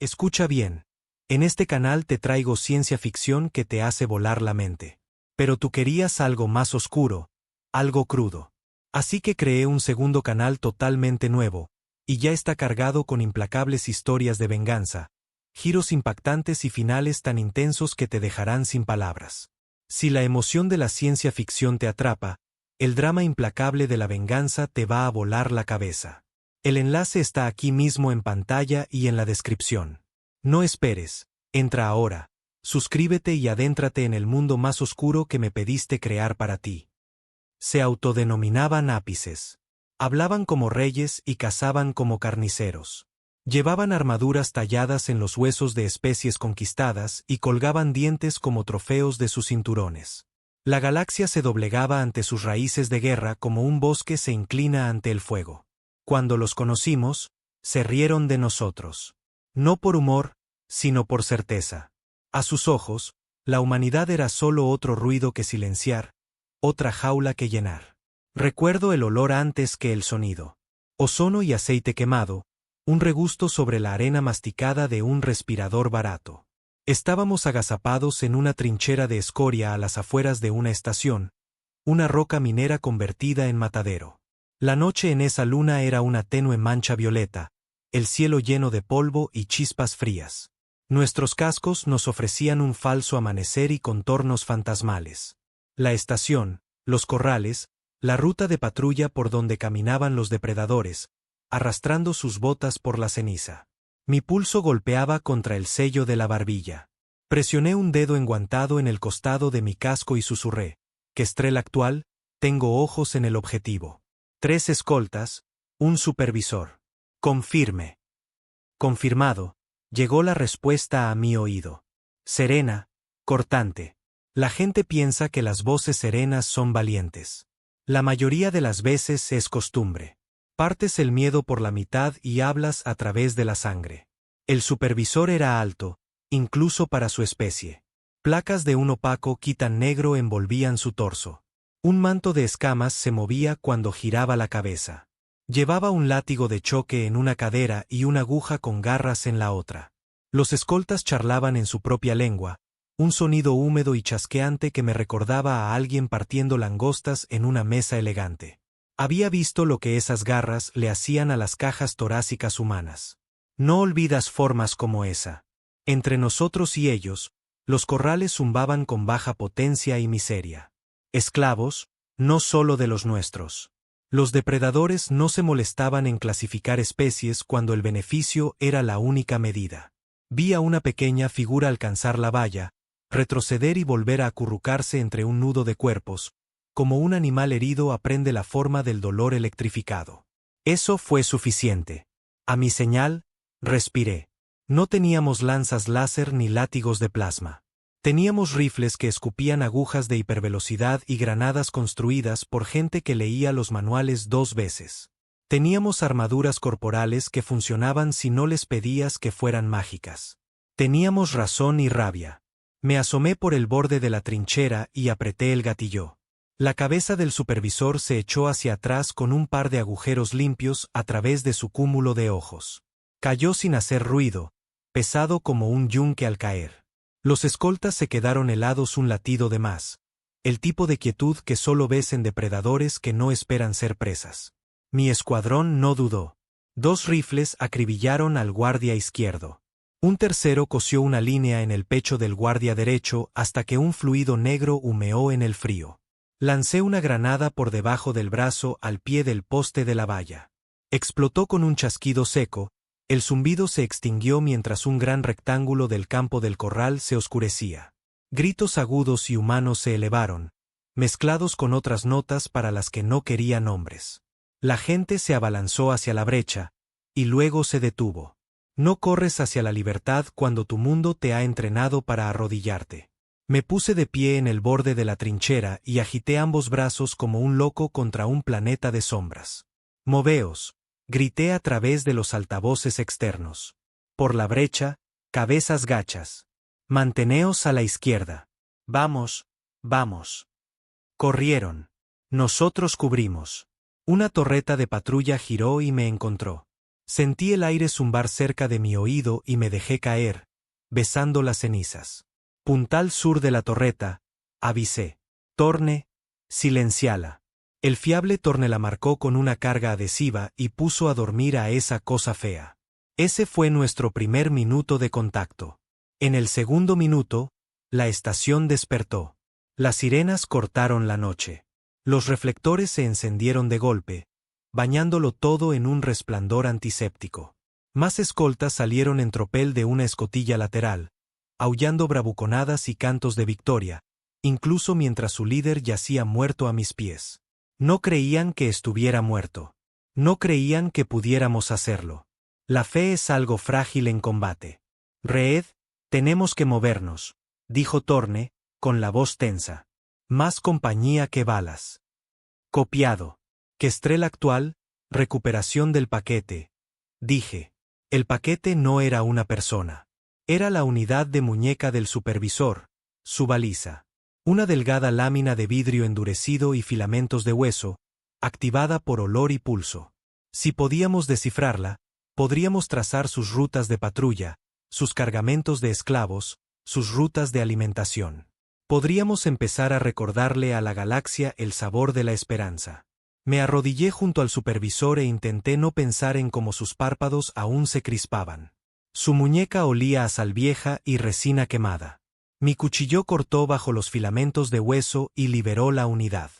Escucha bien. En este canal te traigo ciencia ficción que te hace volar la mente. Pero tú querías algo más oscuro, algo crudo. Así que creé un segundo canal totalmente nuevo, y ya está cargado con implacables historias de venganza, giros impactantes y finales tan intensos que te dejarán sin palabras. Si la emoción de la ciencia ficción te atrapa, el drama implacable de la venganza te va a volar la cabeza. El enlace está aquí mismo en pantalla y en la descripción. No esperes, entra ahora, suscríbete y adéntrate en el mundo más oscuro que me pediste crear para ti. Se autodenominaban ápices. Hablaban como reyes y cazaban como carniceros. Llevaban armaduras talladas en los huesos de especies conquistadas y colgaban dientes como trofeos de sus cinturones. La galaxia se doblegaba ante sus raíces de guerra como un bosque se inclina ante el fuego. Cuando los conocimos, se rieron de nosotros. No por humor, sino por certeza. A sus ojos, la humanidad era solo otro ruido que silenciar, otra jaula que llenar. Recuerdo el olor antes que el sonido. Ozono y aceite quemado, un regusto sobre la arena masticada de un respirador barato. Estábamos agazapados en una trinchera de escoria a las afueras de una estación, una roca minera convertida en matadero. La noche en esa luna era una tenue mancha violeta, el cielo lleno de polvo y chispas frías. Nuestros cascos nos ofrecían un falso amanecer y contornos fantasmales. La estación, los corrales, la ruta de patrulla por donde caminaban los depredadores, arrastrando sus botas por la ceniza. Mi pulso golpeaba contra el sello de la barbilla. Presioné un dedo enguantado en el costado de mi casco y susurré: Kestrel actual, tengo ojos en el objetivo. 3 escoltas, un supervisor. Confirme. Confirmado, llegó la respuesta a mi oído. Serena, cortante. La gente piensa que las voces serenas son valientes. La mayoría de las veces es costumbre. Partes el miedo por la mitad y hablas a través de la sangre. El supervisor era alto, incluso para su especie. Placas de un opaco quitan negro envolvían su torso. Un manto de escamas se movía cuando giraba la cabeza. Llevaba un látigo de choque en una cadera y una aguja con garras en la otra. Los escoltas charlaban en su propia lengua, un sonido húmedo y chasqueante que me recordaba a alguien partiendo langostas en una mesa elegante. Había visto lo que esas garras le hacían a las cajas torácicas humanas. No olvidas formas como esa. Entre nosotros y ellos, los corrales zumbaban con baja potencia y miseria. Esclavos, no solo de los nuestros. Los depredadores no se molestaban en clasificar especies cuando el beneficio era la única medida. Vi a una pequeña figura alcanzar la valla, retroceder y volver a acurrucarse entre un nudo de cuerpos, como un animal herido aprende la forma del dolor electrificado. Eso fue suficiente. A mi señal, respiré. No teníamos lanzas láser ni látigos de plasma. Teníamos rifles que escupían agujas de hipervelocidad y granadas construidas por gente que leía los manuales 2 veces. Teníamos armaduras corporales que funcionaban si no les pedías que fueran mágicas. Teníamos razón y rabia. Me asomé por el borde de la trinchera y apreté el gatillo. La cabeza del supervisor se echó hacia atrás con un par de agujeros limpios a través de su cúmulo de ojos. Cayó sin hacer ruido, pesado como un yunque al caer. Los escoltas se quedaron helados un latido de más, el tipo de quietud que solo ves en depredadores que no esperan ser presas. Mi escuadrón no dudó. 2 rifles acribillaron al guardia izquierdo. Un tercero cosió una línea en el pecho del guardia derecho hasta que un fluido negro humeó en el frío. Lancé una granada por debajo del brazo al pie del poste de la valla. Explotó con un chasquido seco. El zumbido se extinguió mientras un gran rectángulo del campo del corral se oscurecía. Gritos agudos y humanos se elevaron, mezclados con otras notas para las que no quería nombres. La gente se abalanzó hacia la brecha, y luego se detuvo. No corres hacia la libertad cuando tu mundo te ha entrenado para arrodillarte. Me puse de pie en el borde de la trinchera y agité ambos brazos como un loco contra un planeta de sombras. Moveos. Grité a través de los altavoces externos. Por la brecha, cabezas gachas. Manteneos a la izquierda. Vamos, vamos. Corrieron. Nosotros cubrimos. Una torreta de patrulla giró y me encontró. Sentí el aire zumbar cerca de mi oído y me dejé caer, besando las cenizas. Puntal sur de la torreta, avisé. Torne, silenciala. El fiable Torne la marcó con una carga adhesiva y puso a dormir a esa cosa fea. Ese fue nuestro primer minuto de contacto. En el segundo minuto, la estación despertó. Las sirenas cortaron la noche. Los reflectores se encendieron de golpe, bañándolo todo en un resplandor antiséptico. Más escoltas salieron en tropel de una escotilla lateral, aullando bravuconadas y cantos de victoria, incluso mientras su líder yacía muerto a mis pies. No creían que estuviera muerto. No creían que pudiéramos hacerlo. La fe es algo frágil en combate. Reed, tenemos que movernos, dijo Torne, con la voz tensa. Más compañía que balas. Copiado. Kestrel actual, recuperación del paquete. Dije. El paquete no era una persona. Era la unidad de muñeca del supervisor, su baliza. Una delgada lámina de vidrio endurecido y filamentos de hueso, activada por olor y pulso. Si podíamos descifrarla, podríamos trazar sus rutas de patrulla, sus cargamentos de esclavos, sus rutas de alimentación. Podríamos empezar a recordarle a la galaxia el sabor de la esperanza. Me arrodillé junto al supervisor e intenté no pensar en cómo sus párpados aún se crispaban. Su muñeca olía a sal vieja y resina quemada. Mi cuchillo cortó bajo los filamentos de hueso y liberó la unidad.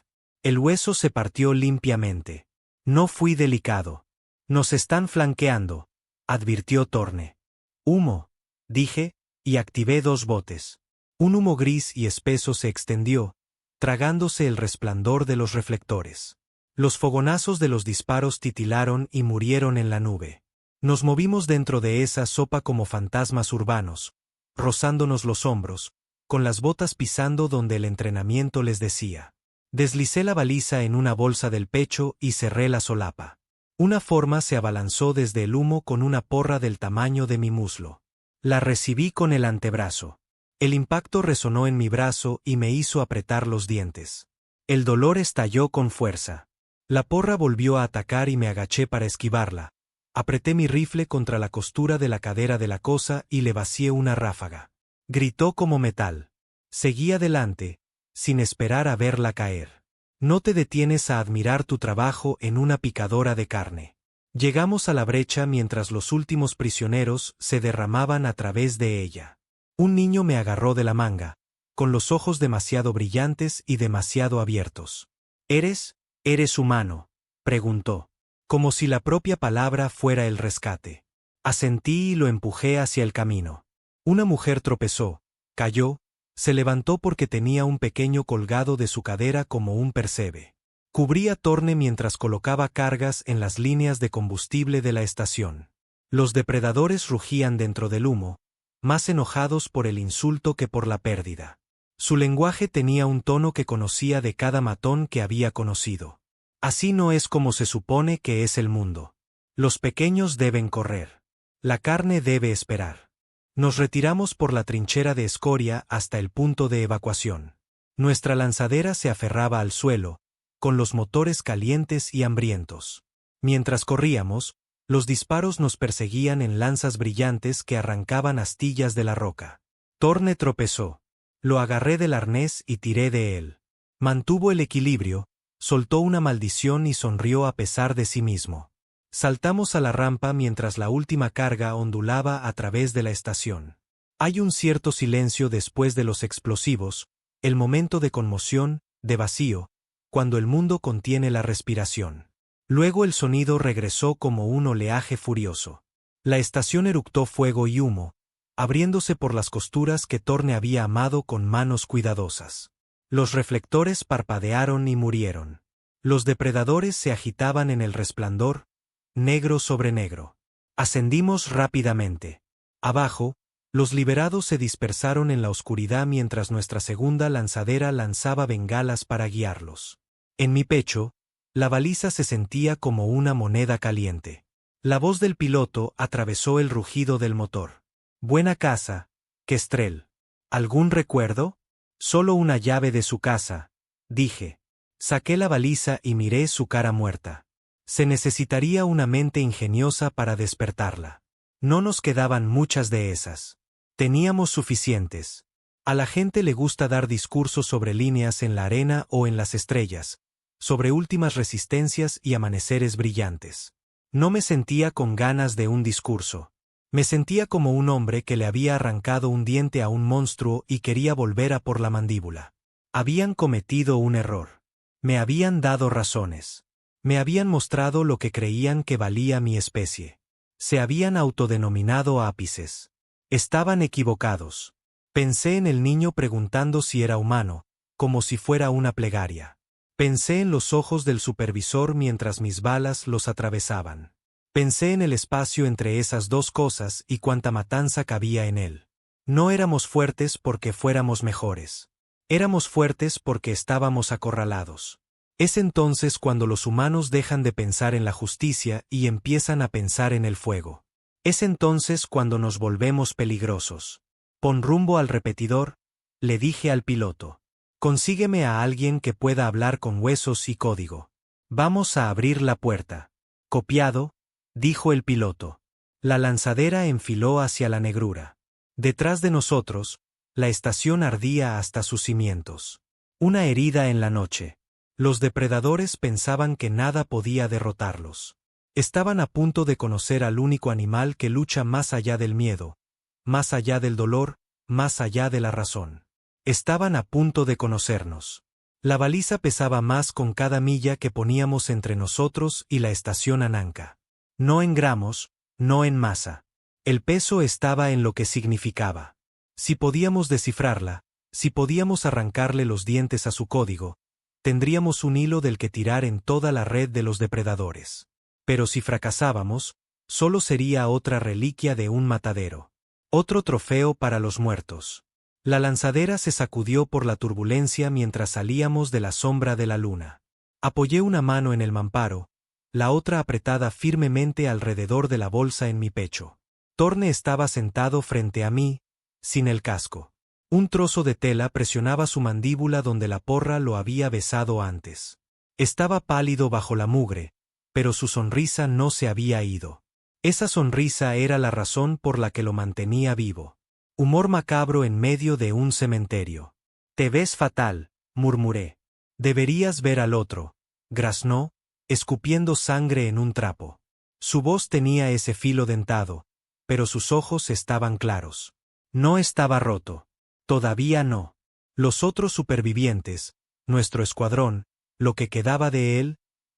El hueso se partió limpiamente. No fui delicado. Nos están flanqueando, advirtió Torne. Humo, dije, y activé 2 botes. Un humo gris y espeso se extendió, tragándose el resplandor de los reflectores. Los fogonazos de los disparos titilaron y murieron en la nube. Nos movimos dentro de esa sopa como fantasmas urbanos, rozándonos los hombros, con las botas pisando donde el entrenamiento les decía. Deslicé la baliza en una bolsa del pecho y cerré la solapa. Una forma se abalanzó desde el humo con una porra del tamaño de mi muslo. La recibí con el antebrazo. El impacto resonó en mi brazo y me hizo apretar los dientes. El dolor estalló con fuerza. La porra volvió a atacar y me agaché para esquivarla. Apreté mi rifle contra la costura de la cadera de la cosa y le vacié una ráfaga. Gritó como metal. Seguí adelante, sin esperar a verla caer. No te detienes a admirar tu trabajo en una picadora de carne. Llegamos a la brecha mientras los últimos prisioneros se derramaban a través de ella. Un niño me agarró de la manga, con los ojos demasiado brillantes y demasiado abiertos. ¿Eres humano?, preguntó. Como si la propia palabra fuera el rescate. Asentí y lo empujé hacia el camino. Una mujer tropezó, cayó, se levantó porque tenía un pequeño colgado de su cadera como un percebe. Cubrí a Torne mientras colocaba cargas en las líneas de combustible de la estación. Los depredadores rugían dentro del humo, más enojados por el insulto que por la pérdida. Su lenguaje tenía un tono que conocía de cada matón que había conocido. Así no es como se supone que es el mundo. Los pequeños deben correr. La carne debe esperar. Nos retiramos por la trinchera de escoria hasta el punto de evacuación. Nuestra lanzadera se aferraba al suelo, con los motores calientes y hambrientos. Mientras corríamos, los disparos nos perseguían en lanzas brillantes que arrancaban astillas de la roca. Torne tropezó. Lo agarré del arnés y tiré de él. Mantuvo el equilibrio, soltó una maldición y sonrió a pesar de sí mismo. Saltamos a la rampa mientras la última carga ondulaba a través de la estación. Hay un cierto silencio después de los explosivos, el momento de conmoción, de vacío, cuando el mundo contiene la respiración. Luego el sonido regresó como un oleaje furioso. La estación eructó fuego y humo, abriéndose por las costuras que Torne había amado con manos cuidadosas. Los reflectores parpadearon y murieron. Los depredadores se agitaban en el resplandor, negro sobre negro. Ascendimos rápidamente. Abajo, los liberados se dispersaron en la oscuridad mientras nuestra segunda lanzadera lanzaba bengalas para guiarlos. En mi pecho, la baliza se sentía como una moneda caliente. La voz del piloto atravesó el rugido del motor. Buena casa, Kestrel. ¿Algún recuerdo? Solo una llave de su casa, dije. Saqué la baliza y miré su cara muerta. Se necesitaría una mente ingeniosa para despertarla. No nos quedaban muchas de esas. Teníamos suficientes. A la gente le gusta dar discursos sobre líneas en la arena o en las estrellas, sobre últimas resistencias y amaneceres brillantes. No me sentía con ganas de un discurso. Me sentía como un hombre que le había arrancado un diente a un monstruo y quería volver a por la mandíbula. Habían cometido un error. Me habían dado razones. Me habían mostrado lo que creían que valía mi especie. Se habían autodenominado ápices. Estaban equivocados. Pensé en el niño preguntando si era humano, como si fuera una plegaria. Pensé en los ojos del supervisor mientras mis balas los atravesaban. Pensé en el espacio entre esas dos cosas y cuánta matanza cabía en él. No éramos fuertes porque fuéramos mejores. Éramos fuertes porque estábamos acorralados. Es entonces cuando los humanos dejan de pensar en la justicia y empiezan a pensar en el fuego. Es entonces cuando nos volvemos peligrosos. Pon rumbo al repetidor, le dije al piloto. Consígueme a alguien que pueda hablar con huesos y código. Vamos a abrir la puerta. Copiado, dijo el piloto. La lanzadera enfiló hacia la negrura. Detrás de nosotros, la estación ardía hasta sus cimientos. Una herida en la noche. Los depredadores pensaban que nada podía derrotarlos. Estaban a punto de conocer al único animal que lucha más allá del miedo, más allá del dolor, más allá de la razón. Estaban a punto de conocernos. La baliza pesaba más con cada milla que poníamos entre nosotros y la estación Ananka. No en gramos, no en masa. El peso estaba en lo que significaba. Si podíamos descifrarla, si podíamos arrancarle los dientes a su código, tendríamos un hilo del que tirar en toda la red de los depredadores. Pero si fracasábamos, solo sería otra reliquia de un matadero. Otro trofeo para los muertos. La lanzadera se sacudió por la turbulencia mientras salíamos de la sombra de la luna. Apoyé una mano en el mamparo, la otra apretada firmemente alrededor de la bolsa en mi pecho. Torne estaba sentado frente a mí, sin el casco. Un trozo de tela presionaba su mandíbula donde la porra lo había besado antes. Estaba pálido bajo la mugre, pero su sonrisa no se había ido. Esa sonrisa era la razón por la que lo mantenía vivo. Humor macabro en medio de un cementerio. «Te ves fatal», murmuré. «Deberías ver al otro», graznó, escupiendo sangre en un trapo. Su voz tenía ese filo dentado, pero sus ojos estaban claros. No estaba roto. Todavía no. Los otros supervivientes, nuestro escuadrón, lo que quedaba de él,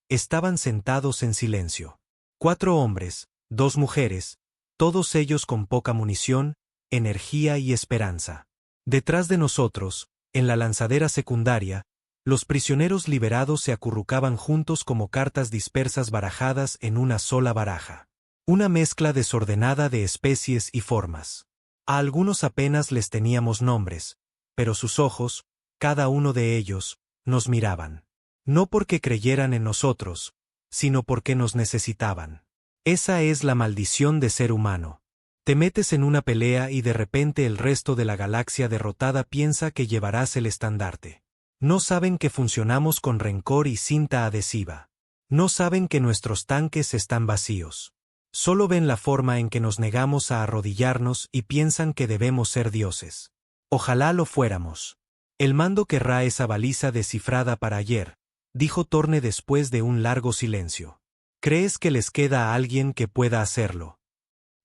estaban sentados en silencio. 4 hombres, 2 mujeres, todos ellos con poca munición, energía y esperanza. Detrás de nosotros, en la lanzadera secundaria, los prisioneros liberados se acurrucaban juntos como cartas dispersas barajadas en una sola baraja. Una mezcla desordenada de especies y formas. A algunos apenas les teníamos nombres, pero sus ojos, cada uno de ellos, nos miraban. No porque creyeran en nosotros, sino porque nos necesitaban. Esa es la maldición de ser humano. Te metes en una pelea y de repente el resto de la galaxia derrotada piensa que llevarás el estandarte. No saben que funcionamos con rencor y cinta adhesiva. No saben que nuestros tanques están vacíos. Solo ven la forma en que nos negamos a arrodillarnos y piensan que debemos ser dioses. Ojalá lo fuéramos. El mando querrá esa baliza descifrada para ayer, dijo Torne después de un largo silencio. ¿Crees que les queda a alguien que pueda hacerlo?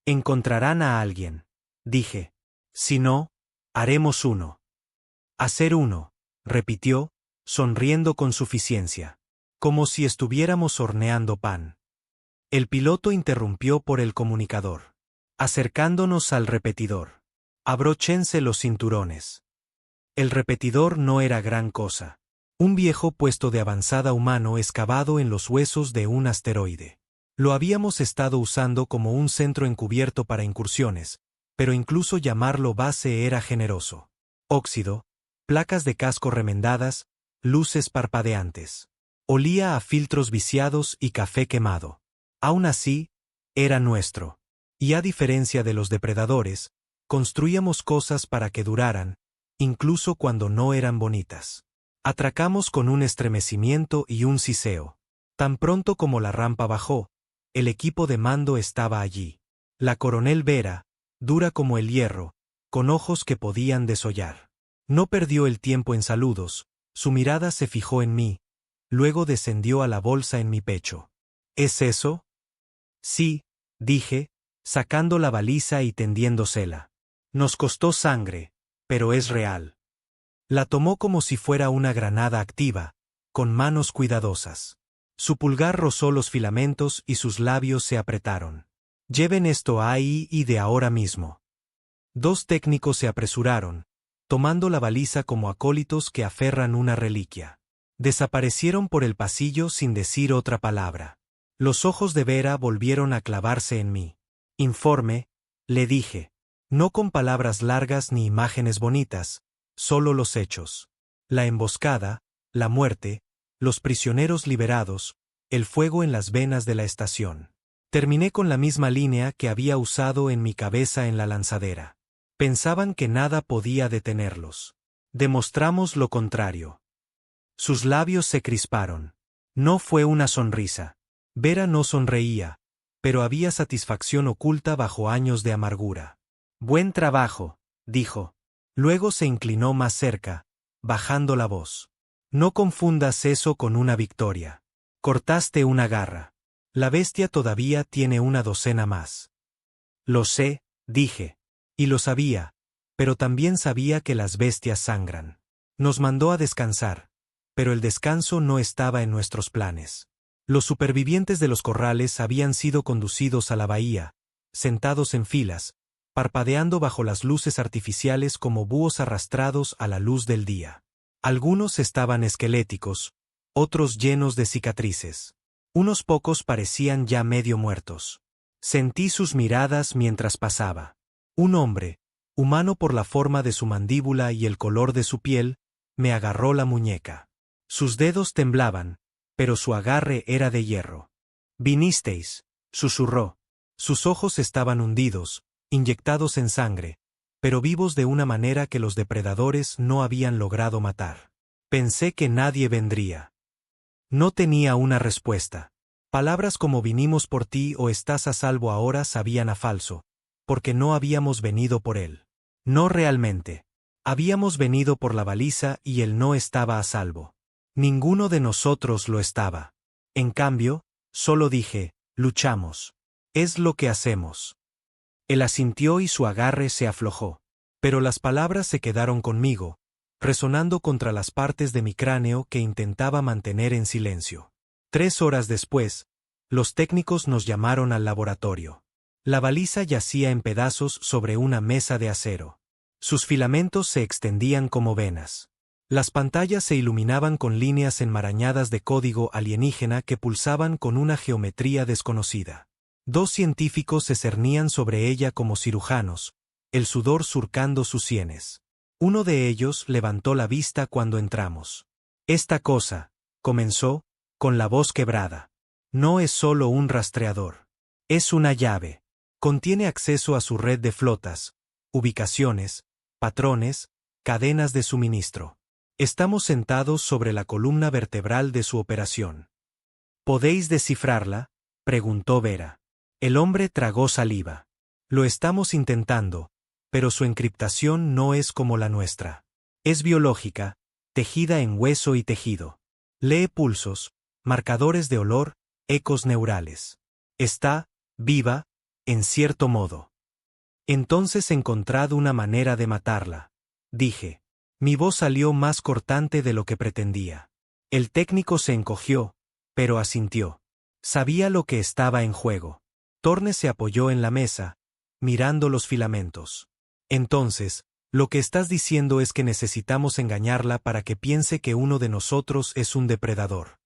Encontrarán a alguien, dije. Si no, haremos uno. Hacer uno, repitió, sonriendo con suficiencia. Como si estuviéramos horneando pan. El piloto interrumpió por el comunicador. Acercándonos al repetidor. Abróchense los cinturones. El repetidor no era gran cosa. Un viejo puesto de avanzada humano excavado en los huesos de un asteroide. Lo habíamos estado usando como un centro encubierto para incursiones, pero incluso llamarlo base era generoso. Óxido, placas de casco remendadas, luces parpadeantes. Olía a filtros viciados y café quemado. Aún así, era nuestro. Y a diferencia de los depredadores, construíamos cosas para que duraran, incluso cuando no eran bonitas. Atracamos con un estremecimiento y un siseo. Tan pronto como la rampa bajó, el equipo de mando estaba allí. La coronel Vera, dura como el hierro, con ojos que podían desollar. No perdió el tiempo en saludos, su mirada se fijó en mí, luego descendió a la bolsa en mi pecho. ¿Es eso? Sí, dije, sacando la baliza y tendiéndosela. Nos costó sangre, pero es real. La tomó como si fuera una granada activa, con manos cuidadosas. Su pulgar rozó los filamentos y sus labios se apretaron. Lleven esto ahí y de ahora mismo. Dos técnicos se apresuraron, tomando la baliza como acólitos que aferran una reliquia. Desaparecieron por el pasillo sin decir otra palabra. Los ojos de Vera volvieron a clavarse en mí. Informe, le dije. No con palabras largas ni imágenes bonitas, solo los hechos. La emboscada, la muerte, los prisioneros liberados, el fuego en las venas de la estación. Terminé con la misma línea que había usado en mi cabeza en la lanzadera. Pensaban que nada podía detenerlos. Demostramos lo contrario. Sus labios se crisparon. No fue una sonrisa. Vera no sonreía, pero había satisfacción oculta bajo años de amargura. Buen trabajo, dijo. Luego se inclinó más cerca, bajando la voz. No confundas eso con una victoria. Cortaste una garra. La bestia todavía tiene una docena más. Lo sé, dije. Y lo sabía, pero también sabía que las bestias sangran. Nos mandó a descansar, pero el descanso no estaba en nuestros planes. Los supervivientes de los corrales habían sido conducidos a la bahía, sentados en filas, parpadeando bajo las luces artificiales como búhos arrastrados a la luz del día. Algunos estaban esqueléticos, otros llenos de cicatrices. Unos pocos parecían ya medio muertos. Sentí sus miradas mientras pasaba. Un hombre, humano por la forma de su mandíbula y el color de su piel, me agarró la muñeca. Sus dedos temblaban, pero su agarre era de hierro. «Vinisteis», susurró. Sus ojos estaban hundidos, inyectados en sangre, pero vivos de una manera que los depredadores no habían logrado matar. Pensé que nadie vendría. No tenía una respuesta. Palabras como vinimos por ti o estás a salvo ahora sabían a falso, porque no habíamos venido por él. No realmente. Habíamos venido por la baliza y él no estaba a salvo. Ninguno de nosotros lo estaba. En cambio, solo dije, luchamos. Es lo que hacemos. Él asintió y su agarre se aflojó. Pero las palabras se quedaron conmigo, resonando contra las partes de mi cráneo que intentaba mantener en silencio. 3 horas después, los técnicos nos llamaron al laboratorio. La baliza yacía en pedazos sobre una mesa de acero. Sus filamentos se extendían como venas. Las pantallas se iluminaban con líneas enmarañadas de código alienígena que pulsaban con una geometría desconocida. 2 científicos se cernían sobre ella como cirujanos, el sudor surcando sus sienes. Uno de ellos levantó la vista cuando entramos. Esta cosa, comenzó, con la voz quebrada. No es solo un rastreador. Es una llave. Contiene acceso a su red de flotas, ubicaciones, patrones, cadenas de suministro. Estamos sentados sobre la columna vertebral de su operación. ¿Podéis descifrarla?, preguntó Vera. El hombre tragó saliva. Lo estamos intentando, pero su encriptación no es como la nuestra. Es biológica, tejida en hueso y tejido. Lee pulsos, marcadores de olor, ecos neurales. Está viva, en cierto modo. Entonces encontrad una manera de matarla, dije. Mi voz salió más cortante de lo que pretendía. El técnico se encogió, pero asintió. Sabía lo que estaba en juego. Thorne se apoyó en la mesa, mirando los filamentos. Entonces, lo que estás diciendo es que necesitamos engañarla para que piense que uno de nosotros es un depredador.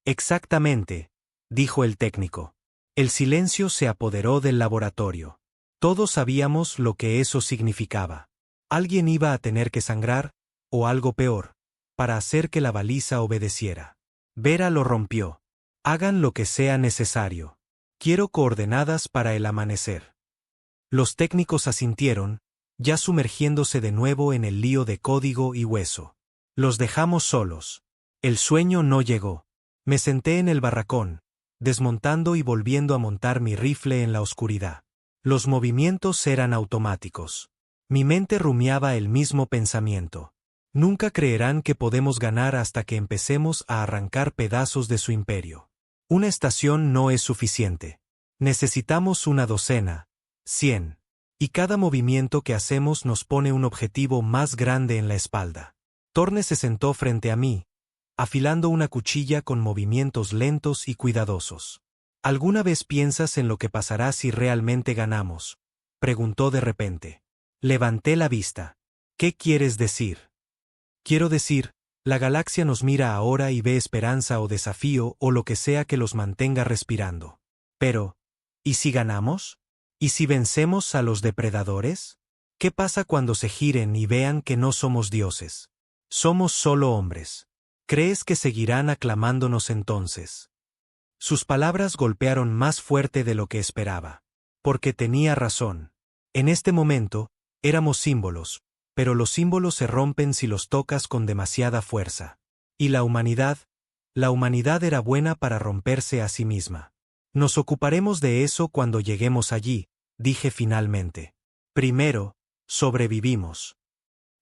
Exactamente, dijo el técnico. El silencio se apoderó del laboratorio. Todos sabíamos lo que eso significaba. Alguien iba a tener que sangrar, o algo peor, para hacer que la baliza obedeciera. Vera lo rompió. Hagan lo que sea necesario. Quiero coordenadas para el amanecer. Los técnicos asintieron, ya sumergiéndose de nuevo en el lío de código y hueso. Los dejamos solos. El sueño no llegó. Me senté en el barracón, desmontando y volviendo a montar mi rifle en la oscuridad. Los movimientos eran automáticos. Mi mente rumiaba el mismo pensamiento. Nunca creerán que podemos ganar hasta que empecemos a arrancar pedazos de su imperio. Una estación no es suficiente. Necesitamos una docena, 100. Y cada movimiento que hacemos nos pone un objetivo más grande en la espalda. Torne se sentó frente a mí, afilando una cuchilla con movimientos lentos y cuidadosos. ¿Alguna vez piensas en lo que pasará si realmente ganamos?, preguntó de repente. Levanté la vista. ¿Qué quieres decir? Quiero decir, la galaxia nos mira ahora y ve esperanza o desafío o lo que sea que los mantenga respirando. Pero, ¿y si ganamos? ¿Y si vencemos a los depredadores? ¿Qué pasa cuando se giren y vean que no somos dioses? Somos solo hombres. ¿Crees que seguirán aclamándonos entonces? Sus palabras golpearon más fuerte de lo que esperaba. Porque tenía razón. En este momento, éramos símbolos, pero los símbolos se rompen si los tocas con demasiada fuerza. Y la humanidad era buena para romperse a sí misma. Nos ocuparemos de eso cuando lleguemos allí, dije finalmente. Primero, sobrevivimos.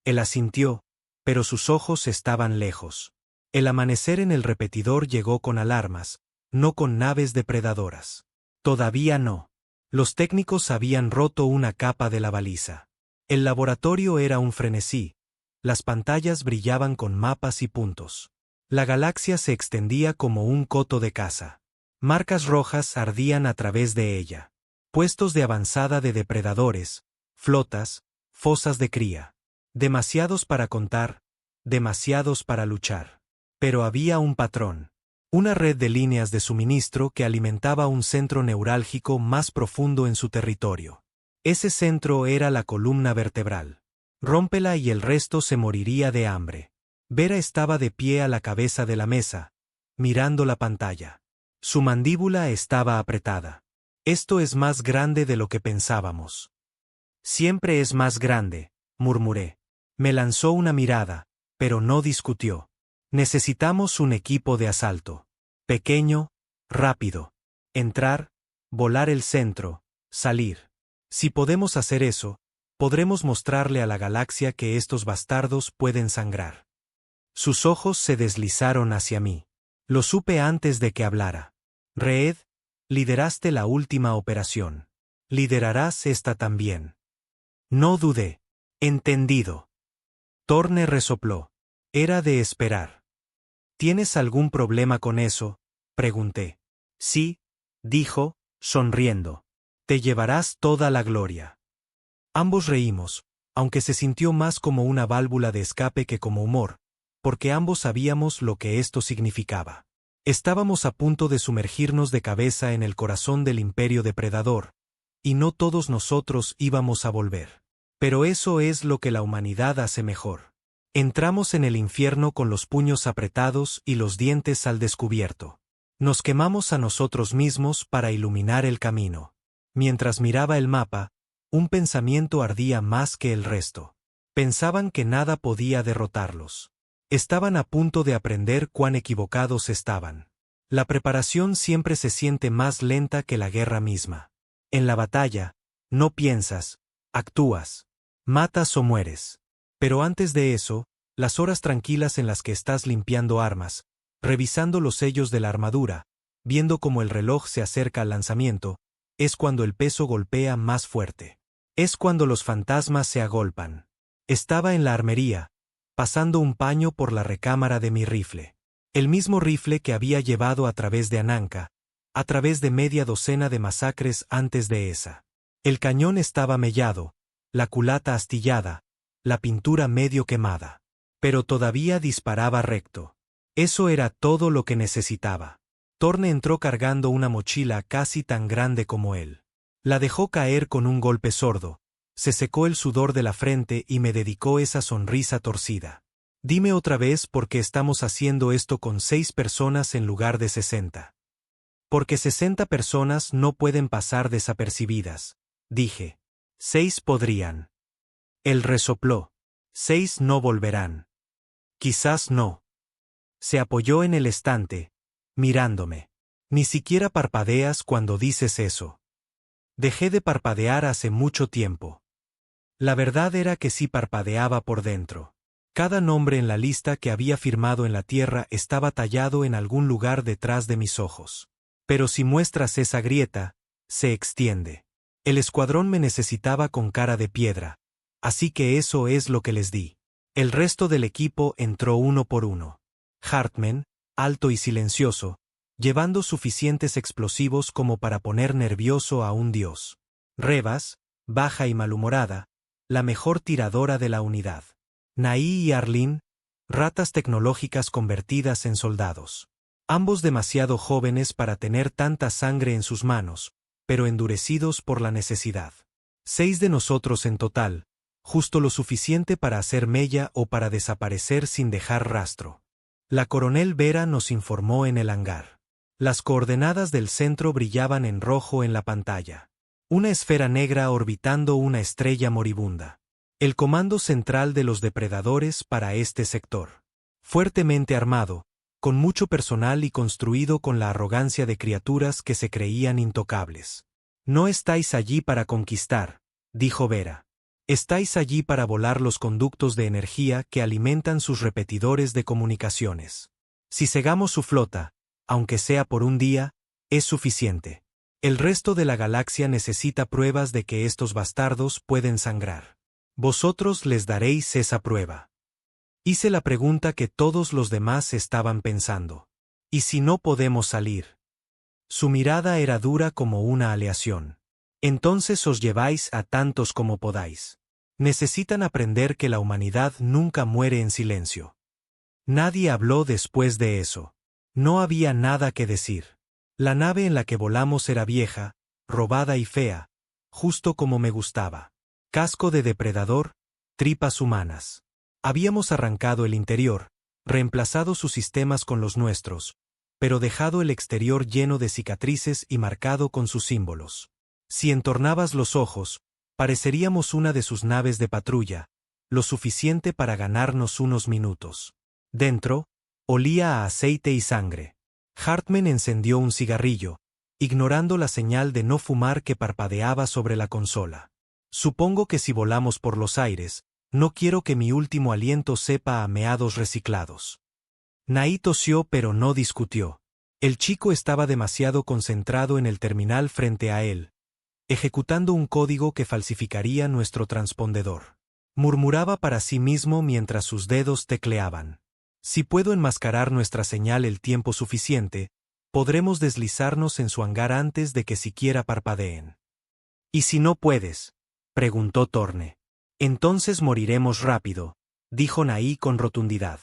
Él asintió, pero sus ojos estaban lejos. El amanecer en el repetidor llegó con alarmas, no con naves depredadoras. Todavía no. Los técnicos habían roto una capa de la baliza. El laboratorio era un frenesí. Las pantallas brillaban con mapas y puntos. La galaxia se extendía como un coto de caza. Marcas rojas ardían a través de ella. Puestos de avanzada de depredadores, flotas, fosas de cría. Demasiados para contar, demasiados para luchar. Pero había un patrón. Una red de líneas de suministro que alimentaba un centro neurálgico más profundo en su territorio. Ese centro era la columna vertebral. Rómpela y el resto se moriría de hambre. Vera estaba de pie a la cabeza de la mesa, mirando la pantalla. Su mandíbula estaba apretada. Esto es más grande de lo que pensábamos. Siempre es más grande, murmuré. Me lanzó una mirada, pero no discutió. Necesitamos un equipo de asalto. Pequeño, rápido. Entrar, volar el centro, salir. Si podemos hacer eso, podremos mostrarle a la galaxia que estos bastardos pueden sangrar. Sus ojos se deslizaron hacia mí. Lo supe antes de que hablara. Reed, lideraste la última operación. Liderarás esta también. No dudé. Entendido. Torne resopló. Era de esperar. ¿Tienes algún problema con eso?, pregunté. Sí, dijo, sonriendo. Te llevarás toda la gloria. Ambos reímos, aunque se sintió más como una válvula de escape que como humor, porque ambos sabíamos lo que esto significaba. Estábamos a punto de sumergirnos de cabeza en el corazón del imperio depredador, y no todos nosotros íbamos a volver. Pero eso es lo que la humanidad hace mejor. Entramos en el infierno con los puños apretados y los dientes al descubierto. Nos quemamos a nosotros mismos para iluminar el camino. Mientras miraba el mapa, un pensamiento ardía más que el resto. Pensaban que nada podía derrotarlos. Estaban a punto de aprender cuán equivocados estaban. La preparación siempre se siente más lenta que la guerra misma. En la batalla, no piensas, actúas. Matas o mueres. Pero antes de eso, las horas tranquilas en las que estás limpiando armas, revisando los sellos de la armadura, viendo cómo el reloj se acerca al lanzamiento, es cuando el peso golpea más fuerte. Es cuando los fantasmas se agolpan. Estaba en la armería, pasando un paño por la recámara de mi rifle. El mismo rifle que había llevado a través de Ananka, a través de media docena de masacres antes de esa. El cañón estaba mellado, la culata astillada, la pintura medio quemada. Pero todavía disparaba recto. Eso era todo lo que necesitaba. Torne entró cargando una mochila casi tan grande como él. La dejó caer con un golpe sordo, se secó el sudor de la frente y me dedicó esa sonrisa torcida. Dime otra vez por qué estamos haciendo esto con 6 personas en lugar de 60. Porque 60 personas no pueden pasar desapercibidas, dije. 6 podrían. Él resopló. 6 no volverán. Quizás no. Se apoyó en el estante, mirándome. Ni siquiera parpadeas cuando dices eso. Dejé de parpadear hace mucho tiempo. La verdad era que sí parpadeaba por dentro. Cada nombre en la lista que había firmado en la tierra estaba tallado en algún lugar detrás de mis ojos. Pero si muestras esa grieta, se extiende. El escuadrón me necesitaba con cara de piedra, así que eso es lo que les di. El resto del equipo entró uno por uno. Hartman, alto y silencioso, llevando suficientes explosivos como para poner nervioso a un dios. Revas, baja y malhumorada, la mejor tiradora de la unidad. Naí y Arlene, ratas tecnológicas convertidas en soldados. Ambos demasiado jóvenes para tener tanta sangre en sus manos, pero endurecidos por la necesidad. 6 de nosotros en total, justo lo suficiente para hacer mella o para desaparecer sin dejar rastro. La coronel Vera nos informó en el hangar. Las coordenadas del centro brillaban en rojo en la pantalla. Una esfera negra orbitando una estrella moribunda. El comando central de los depredadores para este sector. Fuertemente armado, con mucho personal y construido con la arrogancia de criaturas que se creían intocables. No estáis allí para conquistar, dijo Vera. Estáis allí para volar los conductos de energía que alimentan sus repetidores de comunicaciones. Si cegamos su flota, aunque sea por un día, es suficiente. El resto de la galaxia necesita pruebas de que estos bastardos pueden sangrar. Vosotros les daréis esa prueba. Hice la pregunta que todos los demás estaban pensando. ¿Y si no podemos salir? Su mirada era dura como una aleación. Entonces os lleváis a tantos como podáis. Necesitan aprender que la humanidad nunca muere en silencio. Nadie habló después de eso. No había nada que decir. La nave en la que volamos era vieja, robada y fea, justo como me gustaba. Casco de depredador, tripas humanas. Habíamos arrancado el interior, reemplazado sus sistemas con los nuestros, pero dejado el exterior lleno de cicatrices y marcado con sus símbolos. Si entornabas los ojos, pareceríamos una de sus naves de patrulla, lo suficiente para ganarnos unos minutos. Dentro, olía a aceite y sangre. Hartman encendió un cigarrillo, ignorando la señal de no fumar que parpadeaba sobre la consola. Supongo que si volamos por los aires, no quiero que mi último aliento sepa a meados reciclados. Naí tosió pero no discutió. El chico estaba demasiado concentrado en el terminal frente a él, ejecutando un código que falsificaría nuestro transpondedor. Murmuraba para sí mismo mientras sus dedos tecleaban. Si puedo enmascarar nuestra señal el tiempo suficiente, podremos deslizarnos en su hangar antes de que siquiera parpadeen. ¿Y si no puedes?, preguntó Torne. Entonces moriremos rápido, dijo Naí con rotundidad.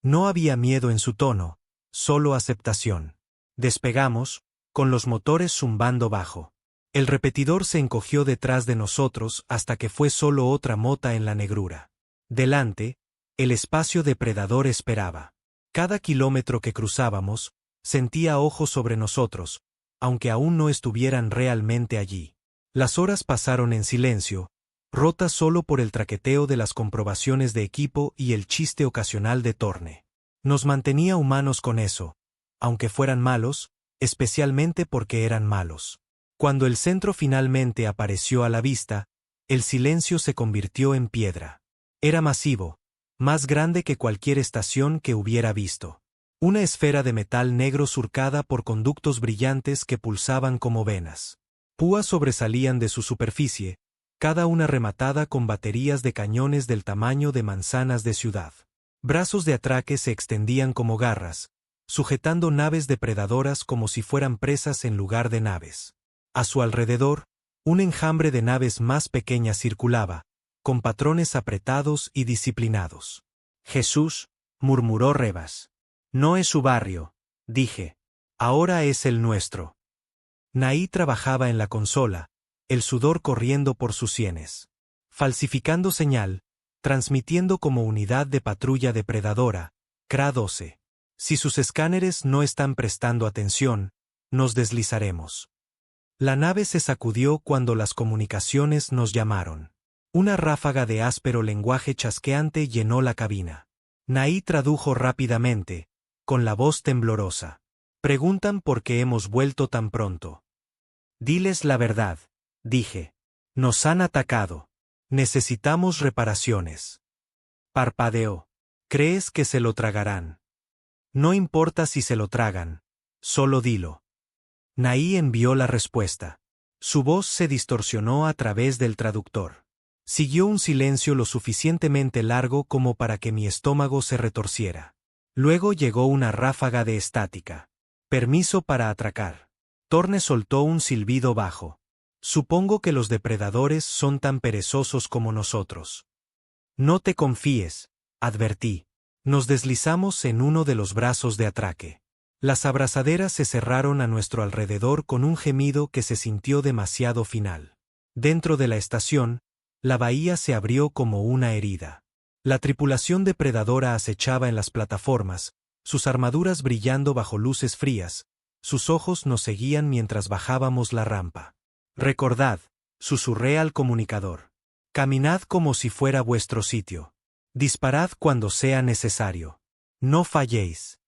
No había miedo en su tono, solo aceptación. Despegamos, con los motores zumbando bajo. El repetidor se encogió detrás de nosotros hasta que fue solo otra mota en la negrura. Delante, el espacio depredador esperaba. Cada kilómetro que cruzábamos, sentía ojos sobre nosotros, aunque aún no estuvieran realmente allí. Las horas pasaron en silencio, rotas solo por el traqueteo de las comprobaciones de equipo y el chiste ocasional de Torne. Nos mantenía humanos con eso, aunque fueran malos, especialmente porque eran malos. Cuando el centro finalmente apareció a la vista, el silencio se convirtió en piedra. Era masivo, más grande que cualquier estación que hubiera visto. Una esfera de metal negro surcada por conductos brillantes que pulsaban como venas. Púas sobresalían de su superficie, cada una rematada con baterías de cañones del tamaño de manzanas de ciudad. Brazos de atraque se extendían como garras, sujetando naves depredadoras como si fueran presas en lugar de naves. A su alrededor, un enjambre de naves más pequeñas circulaba, con patrones apretados y disciplinados. Jesús, murmuró Revas. No es su barrio, dije. Ahora es el nuestro. Naí trabajaba en la consola, el sudor corriendo por sus sienes. Falsificando señal, transmitiendo como unidad de patrulla depredadora, CRA-12. Si sus escáneres no están prestando atención, nos deslizaremos. La nave se sacudió cuando las comunicaciones nos llamaron. Una ráfaga de áspero lenguaje chasqueante llenó la cabina. Naí tradujo rápidamente, con la voz temblorosa. Preguntan por qué hemos vuelto tan pronto. Diles la verdad, dije. Nos han atacado. Necesitamos reparaciones. Parpadeó. ¿Crees que se lo tragarán? No importa si se lo tragan. Solo dilo. Naí envió la respuesta. Su voz se distorsionó a través del traductor. Siguió un silencio lo suficientemente largo como para que mi estómago se retorciera. Luego llegó una ráfaga de estática. Permiso para atracar. Torne soltó un silbido bajo. Supongo que los depredadores son tan perezosos como nosotros. No te confíes, advertí. Nos deslizamos en uno de los brazos de atraque. Las abrazaderas se cerraron a nuestro alrededor con un gemido que se sintió demasiado final. Dentro de la estación, la bahía se abrió como una herida. La tripulación depredadora acechaba en las plataformas, sus armaduras brillando bajo luces frías, sus ojos nos seguían mientras bajábamos la rampa. Recordad, susurré al comunicador. Caminad como si fuera vuestro sitio. Disparad cuando sea necesario. No falléis.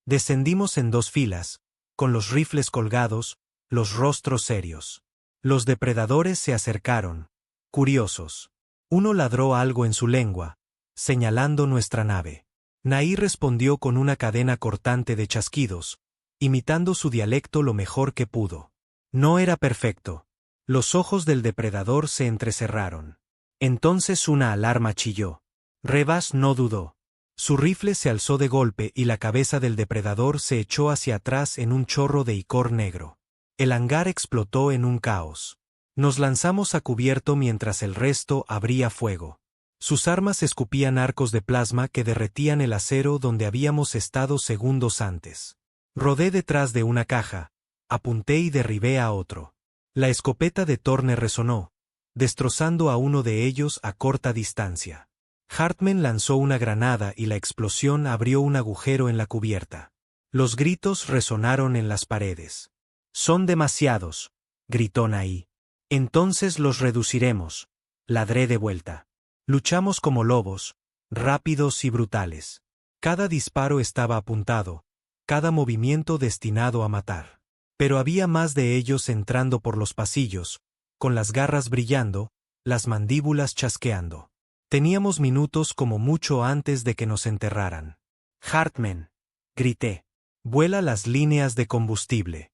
Descendimos en 2 filas, con los rifles colgados, los rostros serios. Los depredadores se acercaron, curiosos. Uno ladró algo en su lengua, señalando nuestra nave. Naí respondió con una cadena cortante de chasquidos, imitando su dialecto lo mejor que pudo. No era perfecto. Los ojos del depredador se entrecerraron. Entonces una alarma chilló. Rebas no dudó. Su rifle se alzó de golpe y la cabeza del depredador se echó hacia atrás en un chorro de icor negro. El hangar explotó en un caos. Nos lanzamos a cubierto mientras el resto abría fuego. Sus armas escupían arcos de plasma que derretían el acero donde habíamos estado segundos antes. Rodé detrás de una caja, apunté y derribé a otro. La escopeta de Torne resonó, destrozando a uno de ellos a corta distancia. Hartman lanzó una granada y la explosión abrió un agujero en la cubierta. Los gritos resonaron en las paredes. «Son demasiados», gritó Naí. «Entonces los reduciremos», ladré de vuelta. Luchamos como lobos, rápidos y brutales. Cada disparo estaba apuntado, cada movimiento destinado a matar. Pero había más de ellos entrando por los pasillos, con las garras brillando, las mandíbulas chasqueando. Teníamos minutos como mucho antes de que nos enterraran. «Hartman», grité, «vuela las líneas de combustible».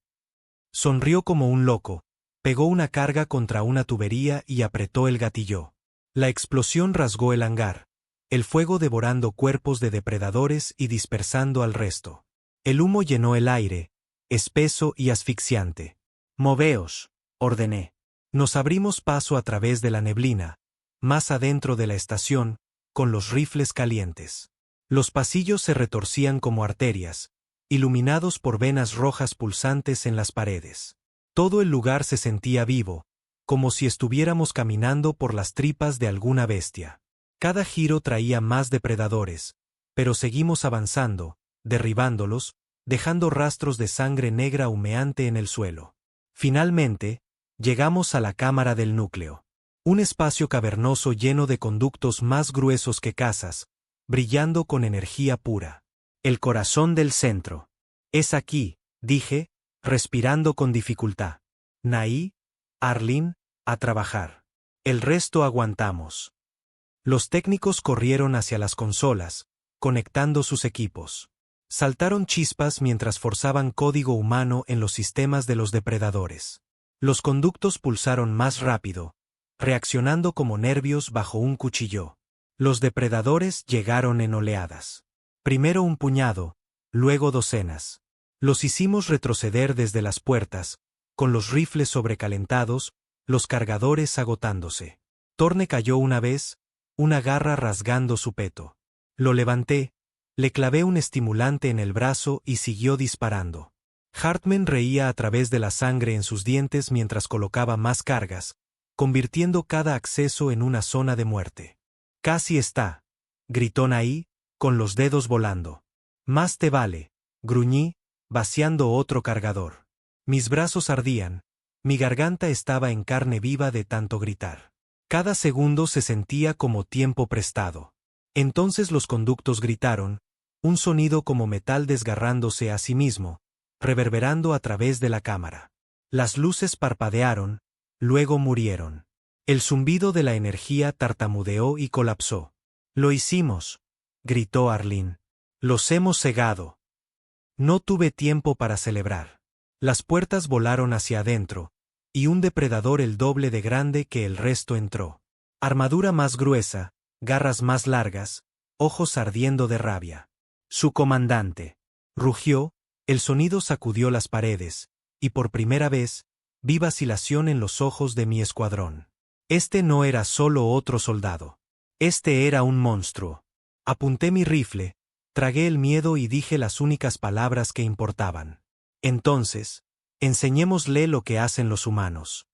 Sonrió como un loco, pegó una carga contra una tubería y apretó el gatillo. La explosión rasgó el hangar, el fuego devorando cuerpos de depredadores y dispersando al resto. El humo llenó el aire, espeso y asfixiante. «Moveos», ordené. Nos abrimos paso a través de la neblina, más adentro de la estación, con los rifles calientes. Los pasillos se retorcían como arterias, iluminados por venas rojas pulsantes en las paredes. Todo el lugar se sentía vivo, como si estuviéramos caminando por las tripas de alguna bestia. Cada giro traía más depredadores, pero seguimos avanzando, derribándolos, dejando rastros de sangre negra humeante en el suelo. Finalmente, llegamos a la cámara del núcleo. Un espacio cavernoso lleno de conductos más gruesos que casas, brillando con energía pura. El corazón del centro. «Es aquí», dije, respirando con dificultad. «Naí, Arlene, a trabajar. El resto aguantamos». Los técnicos corrieron hacia las consolas, conectando sus equipos. Saltaron chispas mientras forzaban código humano en los sistemas de los depredadores. Los conductos pulsaron más rápido, reaccionando como nervios bajo un cuchillo. Los depredadores llegaron en oleadas. Primero un puñado, luego docenas. Los hicimos retroceder desde las puertas, con los rifles sobrecalentados, los cargadores agotándose. Torne cayó una vez, una garra rasgando su peto. Lo levanté, le clavé un estimulante en el brazo y siguió disparando. Hartman reía a través de la sangre en sus dientes mientras colocaba más cargas, convirtiendo cada acceso en una zona de muerte. «Casi está», gritó Naí, con los dedos volando. «Más te vale», gruñí, vaciando otro cargador. Mis brazos ardían, mi garganta estaba en carne viva de tanto gritar. Cada segundo se sentía como tiempo prestado. Entonces los conductos gritaron, un sonido como metal desgarrándose a sí mismo, reverberando a través de la cámara. Las luces parpadearon, luego murieron. El zumbido de la energía tartamudeó y colapsó. «Lo hicimos», gritó Arlene. «Los hemos cegado». No tuve tiempo para celebrar. Las puertas volaron hacia adentro, y un depredador el doble de grande que el resto entró. Armadura más gruesa, garras más largas, ojos ardiendo de rabia. Su comandante. Rugió, el sonido sacudió las paredes, y por primera vez, vi vacilación en los ojos de mi escuadrón. Este no era solo otro soldado. Este era un monstruo. Apunté mi rifle, tragué el miedo y dije las únicas palabras que importaban. Entonces, enseñémosle lo que hacen los humanos.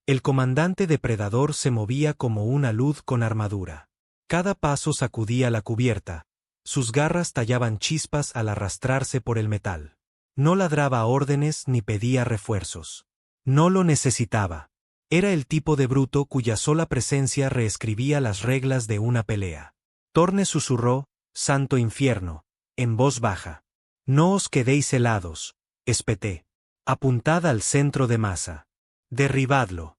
El comandante depredador se movía como una luz con armadura. Cada paso sacudía la cubierta. Sus garras tallaban chispas al arrastrarse por el metal. No ladraba órdenes ni pedía refuerzos. No lo necesitaba. Era el tipo de bruto cuya sola presencia reescribía las reglas de una pelea. Torne susurró, «Santo infierno», en voz baja. «No os quedéis helados», espeté. «Apuntad al centro de masa. Derribadlo».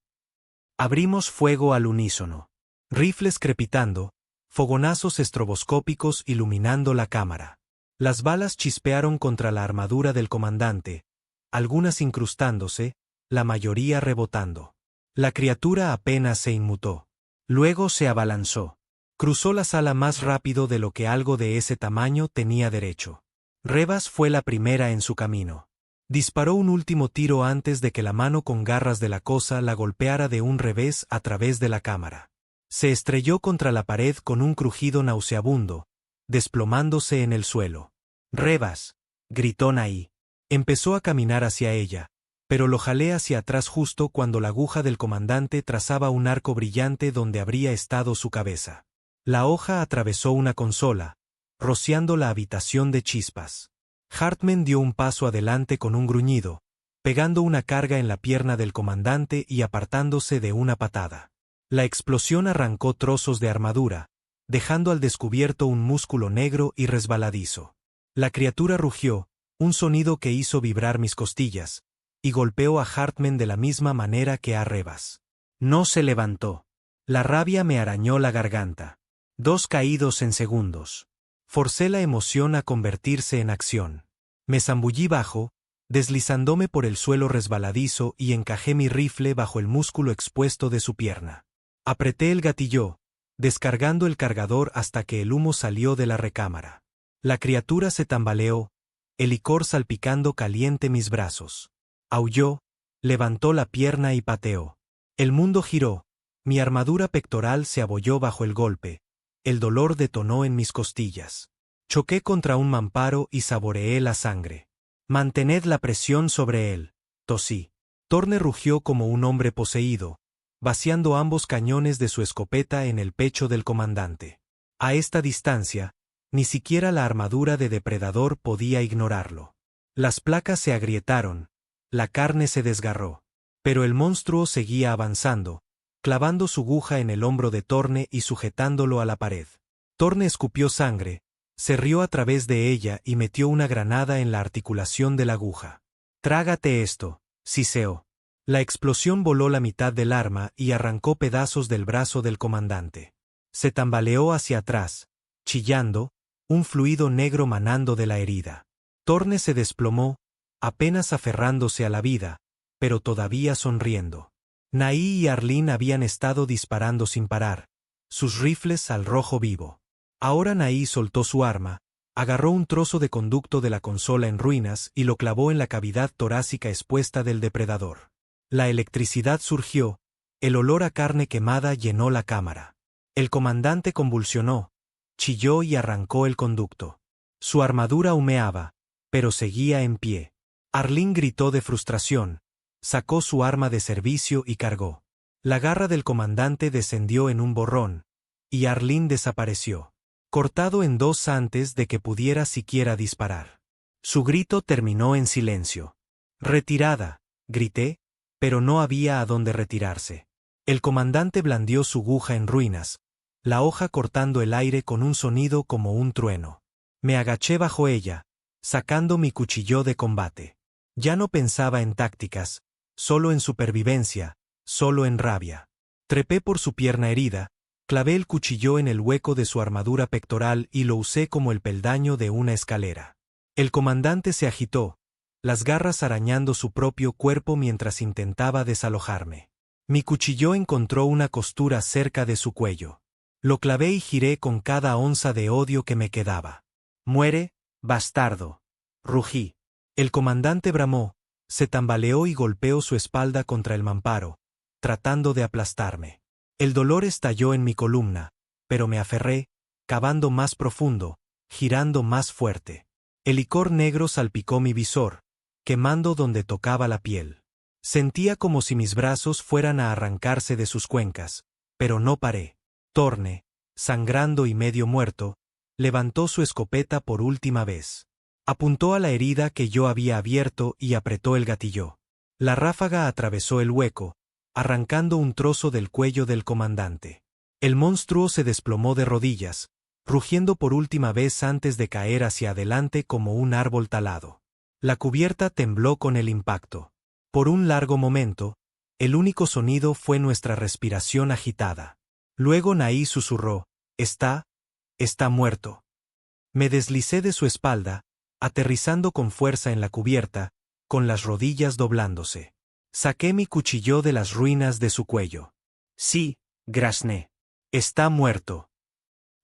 Abrimos fuego al unísono. Rifles crepitando, fogonazos estroboscópicos iluminando la cámara. Las balas chispearon contra la armadura del comandante, algunas incrustándose, la mayoría rebotando. La criatura apenas se inmutó. Luego se abalanzó. Cruzó la sala más rápido de lo que algo de ese tamaño tenía derecho. Rebas fue la primera en su camino. Disparó un último tiro antes de que la mano con garras de la cosa la golpeara de un revés a través de la cámara. Se estrelló contra la pared con un crujido nauseabundo, desplomándose en el suelo. «Rebas», gritó Naí. Empezó a caminar hacia ella, pero lo jalé hacia atrás justo cuando la aguja del comandante trazaba un arco brillante donde habría estado su cabeza. La hoja atravesó una consola, rociando la habitación de chispas. Hartman dio un paso adelante con un gruñido, pegando una carga en la pierna del comandante y apartándose de una patada. La explosión arrancó trozos de armadura, dejando al descubierto un músculo negro y resbaladizo. La criatura rugió, un sonido que hizo vibrar mis costillas, y golpeó a Hartman de la misma manera que a Rebas. No se levantó. La rabia me arañó la garganta. 2 caídos en segundos. Forcé la emoción a convertirse en acción. Me zambullí bajo, deslizándome por el suelo resbaladizo y encajé mi rifle bajo el músculo expuesto de su pierna. Apreté el gatillo, descargando el cargador hasta que el humo salió de la recámara. La criatura se tambaleó, el licor salpicando caliente mis brazos. Aulló, levantó la pierna y pateó. El mundo giró, mi armadura pectoral se abolló bajo el golpe, el dolor detonó en mis costillas. Choqué contra un mamparo y saboreé la sangre. «Mantened la presión sobre él», tosí. Torne rugió como un hombre poseído, vaciando ambos cañones de su escopeta en el pecho del comandante. A esta distancia, ni siquiera la armadura de depredador podía ignorarlo. Las placas se agrietaron, la carne se desgarró. Pero el monstruo seguía avanzando, clavando su aguja en el hombro de Torne y sujetándolo a la pared. Torne escupió sangre, se rió a través de ella y metió una granada en la articulación de la aguja. «Trágate esto», siseó. La explosión voló la mitad del arma y arrancó pedazos del brazo del comandante. Se tambaleó hacia atrás, chillando, un fluido negro manando de la herida. Torne se desplomó, apenas aferrándose a la vida, pero todavía sonriendo. Naí y Arlene habían estado disparando sin parar, sus rifles al rojo vivo. Ahora Naí soltó su arma, agarró un trozo de conducto de la consola en ruinas y lo clavó en la cavidad torácica expuesta del depredador. La electricidad surgió, el olor a carne quemada llenó la cámara. El comandante convulsionó, chilló y arrancó el conducto. Su armadura humeaba, pero seguía en pie. Arlene gritó de frustración, sacó su arma de servicio y cargó. La garra del comandante descendió en un borrón, y Arlene desapareció, cortado en 2 antes de que pudiera siquiera disparar. Su grito terminó en silencio. «Retirada», grité, pero no había a dónde retirarse. El comandante blandió su aguja en ruinas, la hoja cortando el aire con un sonido como un trueno. Me agaché bajo ella, sacando mi cuchillo de combate. Ya no pensaba en tácticas, solo en supervivencia, solo en rabia. Trepé por su pierna herida, clavé el cuchillo en el hueco de su armadura pectoral y lo usé como el peldaño de una escalera. El comandante se agitó, las garras arañando su propio cuerpo mientras intentaba desalojarme. Mi cuchillo encontró una costura cerca de su cuello. Lo clavé y giré con cada onza de odio que me quedaba. «Muere, bastardo», rugí. El comandante bramó, se tambaleó y golpeó su espalda contra el mamparo, tratando de aplastarme. El dolor estalló en mi columna, pero me aferré, cavando más profundo, girando más fuerte. El licor negro salpicó mi visor, quemando donde tocaba la piel. Sentía como si mis brazos fueran a arrancarse de sus cuencas, pero no paré. Torne, sangrando y medio muerto, levantó su escopeta por última vez. Apuntó a la herida que yo había abierto y apretó el gatillo. La ráfaga atravesó el hueco, arrancando un trozo del cuello del comandante. El monstruo se desplomó de rodillas, rugiendo por última vez antes de caer hacia adelante como un árbol talado. La cubierta tembló con el impacto. Por un largo momento, el único sonido fue nuestra respiración agitada. Luego Naí susurró, está muerto. Me deslicé de su espalda, aterrizando con fuerza en la cubierta, con las rodillas doblándose. Saqué mi cuchillo de las ruinas de su cuello. Sí, grazné. Está muerto.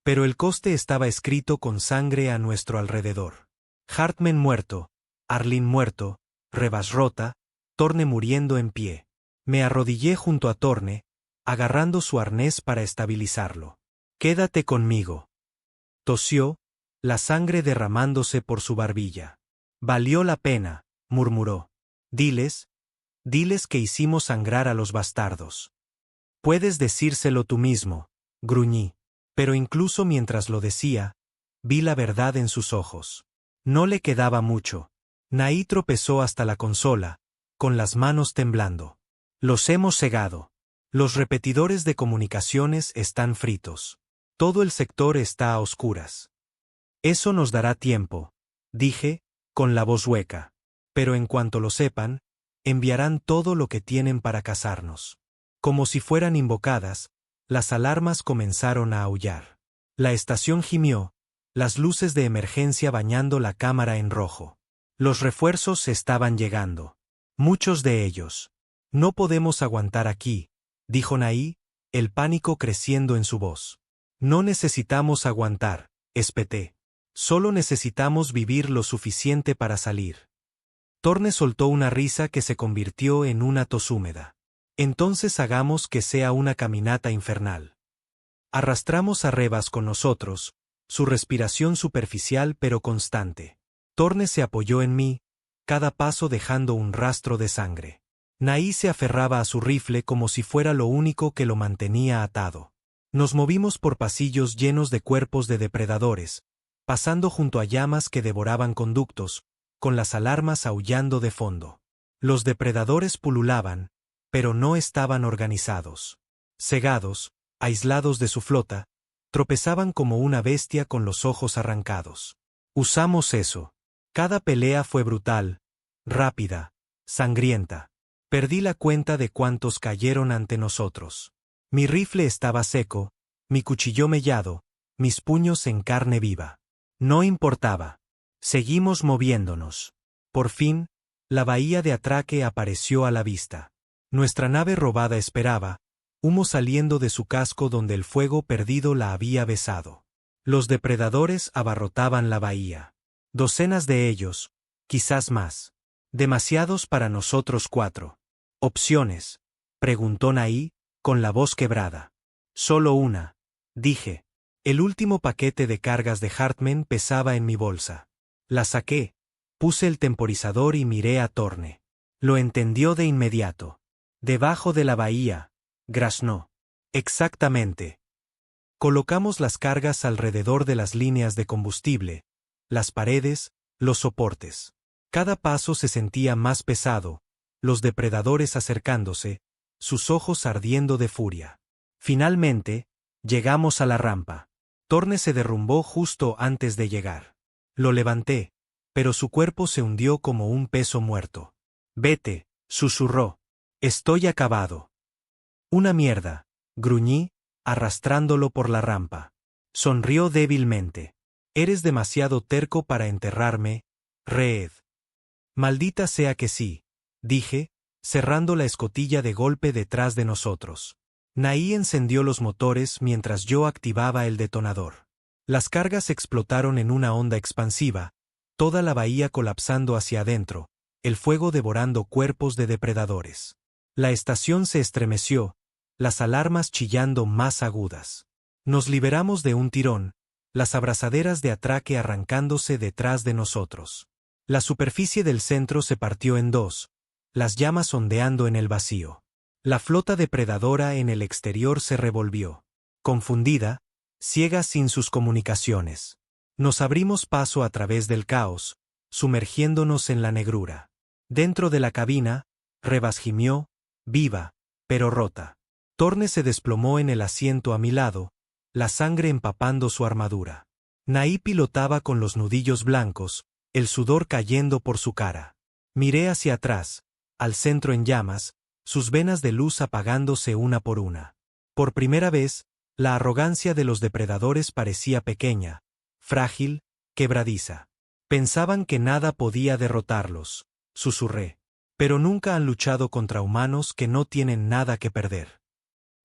Pero el coste estaba escrito con sangre a nuestro alrededor. Hartman muerto, Arlene muerto, Rebas rota, Torne muriendo en pie. Me arrodillé junto a Torne, agarrando su arnés para estabilizarlo. «Quédate conmigo». Tosió, la sangre derramándose por su barbilla. «Valió la pena», murmuró. Diles que hicimos sangrar a los bastardos». «Puedes decírselo tú mismo», gruñí. Pero incluso mientras lo decía, vi la verdad en sus ojos. No le quedaba mucho. Naí tropezó hasta la consola, con las manos temblando. «Los hemos cegado. Los repetidores de comunicaciones están fritos. Todo el sector está a oscuras». «Eso nos dará tiempo», dije, con la voz hueca. «Pero en cuanto lo sepan, enviarán todo lo que tienen para cazarnos». Como si fueran invocadas, las alarmas comenzaron a aullar. La estación gimió, las luces de emergencia bañando la cámara en rojo. Los refuerzos estaban llegando. Muchos de ellos. «No podemos aguantar aquí», dijo Naí, el pánico creciendo en su voz. «No necesitamos aguantar», espeté. «Solo necesitamos vivir lo suficiente para salir». Torne soltó una risa que se convirtió en una tos húmeda. «Entonces hagamos que sea una caminata infernal». Arrastramos a Rebas con nosotros, su respiración superficial pero constante. Torne se apoyó en mí, cada paso dejando un rastro de sangre. Naí se aferraba a su rifle como si fuera lo único que lo mantenía atado. Nos movimos por pasillos llenos de cuerpos de depredadores, pasando junto a llamas que devoraban conductos, con las alarmas aullando de fondo. Los depredadores pululaban, pero no estaban organizados. Cegados, aislados de su flota, tropezaban como una bestia con los ojos arrancados. Usamos eso. Cada pelea fue brutal, rápida, sangrienta. Perdí la cuenta de cuántos cayeron ante nosotros. Mi rifle estaba seco, mi cuchillo mellado, mis puños en carne viva. No importaba. Seguimos moviéndonos. Por fin, la bahía de atraque apareció a la vista. Nuestra nave robada esperaba, humo saliendo de su casco donde el fuego perdido la había besado. Los depredadores abarrotaban la bahía. Docenas de ellos, quizás más. Demasiados para nosotros 4. «¿Opciones?», preguntó Naí, con la voz quebrada. «Solo una», dije. El último paquete de cargas de Hartman pesaba en mi bolsa. La saqué, puse el temporizador y miré a Torne. Lo entendió de inmediato. «Debajo de la bahía», graznó. «Exactamente». Colocamos las cargas alrededor de las líneas de combustible, las paredes, los soportes. Cada paso se sentía más pesado, los depredadores acercándose, sus ojos ardiendo de furia. Finalmente, llegamos a la rampa. Torne se derrumbó justo antes de llegar. Lo levanté, pero su cuerpo se hundió como un peso muerto. Vete, susurró. Estoy acabado. Una mierda, gruñí, arrastrándolo por la rampa. Sonrió débilmente. Eres demasiado terco para enterrarme, Reed. Maldita sea que sí, dije, cerrando la escotilla de golpe detrás de nosotros. Naí encendió los motores mientras yo activaba el detonador. Las cargas explotaron en una onda expansiva, toda la bahía colapsando hacia adentro, el fuego devorando cuerpos de depredadores. La estación se estremeció, las alarmas chillando más agudas. Nos liberamos de un tirón, las abrazaderas de atraque arrancándose detrás de nosotros. La superficie del centro se partió en dos, las llamas ondeando en el vacío. La flota depredadora en el exterior se revolvió. Confundida, ciega sin sus comunicaciones. Nos abrimos paso a través del caos, sumergiéndonos en la negrura. Dentro de la cabina, Rebas gimió, viva, pero rota. Torne se desplomó en el asiento a mi lado, la sangre empapando su armadura. Naí pilotaba con los nudillos blancos, el sudor cayendo por su cara. Miré hacia atrás, al centro en llamas, sus venas de luz apagándose una por una. Por primera vez, la arrogancia de los depredadores parecía pequeña, frágil, quebradiza. Pensaban que nada podía derrotarlos, susurré. Pero nunca han luchado contra humanos que no tienen nada que perder.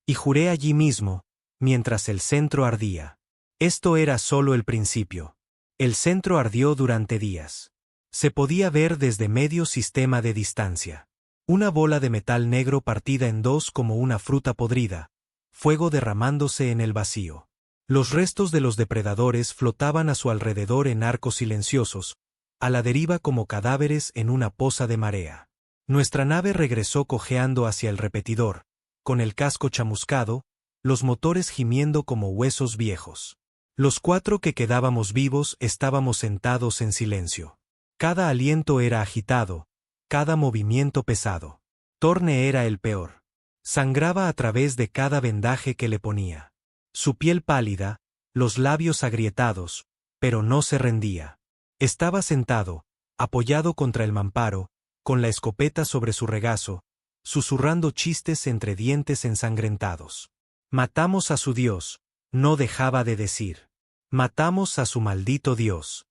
Y juré allí mismo, mientras el centro ardía. Esto era solo el principio. El centro ardió durante días. Se podía ver desde medio sistema de distancia. Una bola de metal negro partida en dos como una fruta podrida, fuego derramándose en el vacío. Los restos de los depredadores flotaban a su alrededor en arcos silenciosos, a la deriva como cadáveres en una poza de marea. Nuestra nave regresó cojeando hacia el repetidor, con el casco chamuscado, los motores gimiendo como huesos viejos. Los cuatro que quedábamos vivos estábamos sentados en silencio. Cada aliento era agitado, cada movimiento pesado. Torne era el peor. Sangraba a través de cada vendaje que le ponía. Su piel pálida, los labios agrietados, pero no se rendía. Estaba sentado, apoyado contra el mamparo, con la escopeta sobre su regazo, susurrando chistes entre dientes ensangrentados. Matamos a su Dios, no dejaba de decir. Matamos a su maldito Dios.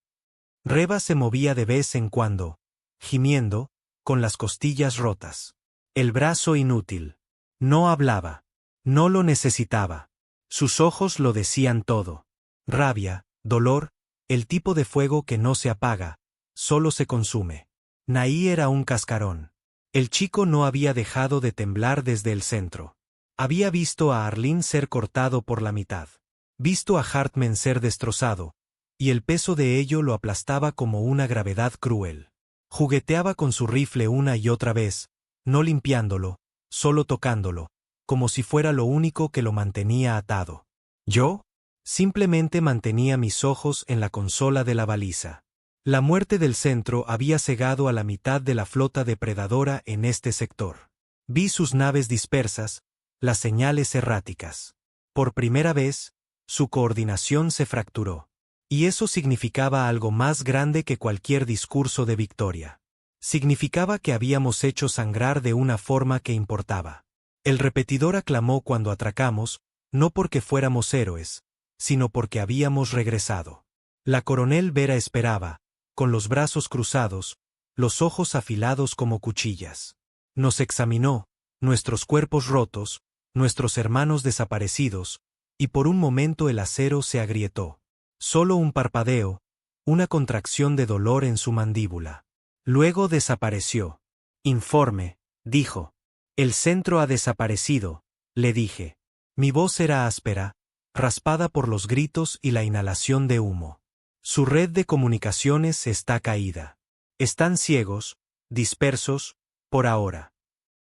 Reba se movía de vez en cuando, gimiendo, con las costillas rotas. El brazo inútil. No hablaba. No lo necesitaba. Sus ojos lo decían todo. Rabia, dolor, el tipo de fuego que no se apaga, solo se consume. Naí era un cascarón. El chico no había dejado de temblar desde el centro. Había visto a Arlene ser cortado por la mitad. Visto a Hartman ser destrozado, y el peso de ello lo aplastaba como una gravedad cruel. Jugueteaba con su rifle una y otra vez, no limpiándolo, solo tocándolo, como si fuera lo único que lo mantenía atado. Yo, simplemente mantenía mis ojos en la consola de la baliza. La muerte del centro había cegado a la mitad de la flota depredadora en este sector. Vi sus naves dispersas, las señales erráticas. Por primera vez, su coordinación se fracturó. Y eso significaba algo más grande que cualquier discurso de victoria. Significaba que habíamos hecho sangrar de una forma que importaba. El repetidor aclamó cuando atracamos, no porque fuéramos héroes, sino porque habíamos regresado. La coronel Vera esperaba, con los brazos cruzados, los ojos afilados como cuchillas. Nos examinó, nuestros cuerpos rotos, nuestros hermanos desaparecidos, y por un momento el acero se agrietó. Solo un parpadeo, una contracción de dolor en su mandíbula. Luego desapareció. Informe, dijo. El centro ha desaparecido, le dije. Mi voz era áspera, raspada por los gritos y la inhalación de humo. Su red de comunicaciones está caída. Están ciegos, dispersos, por ahora.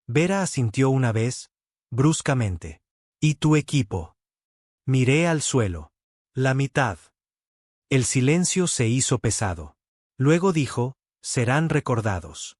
Vera asintió una vez, bruscamente. ¿Y tu equipo? Miré al suelo. La mitad. El silencio se hizo pesado. Luego dijo, serán recordados.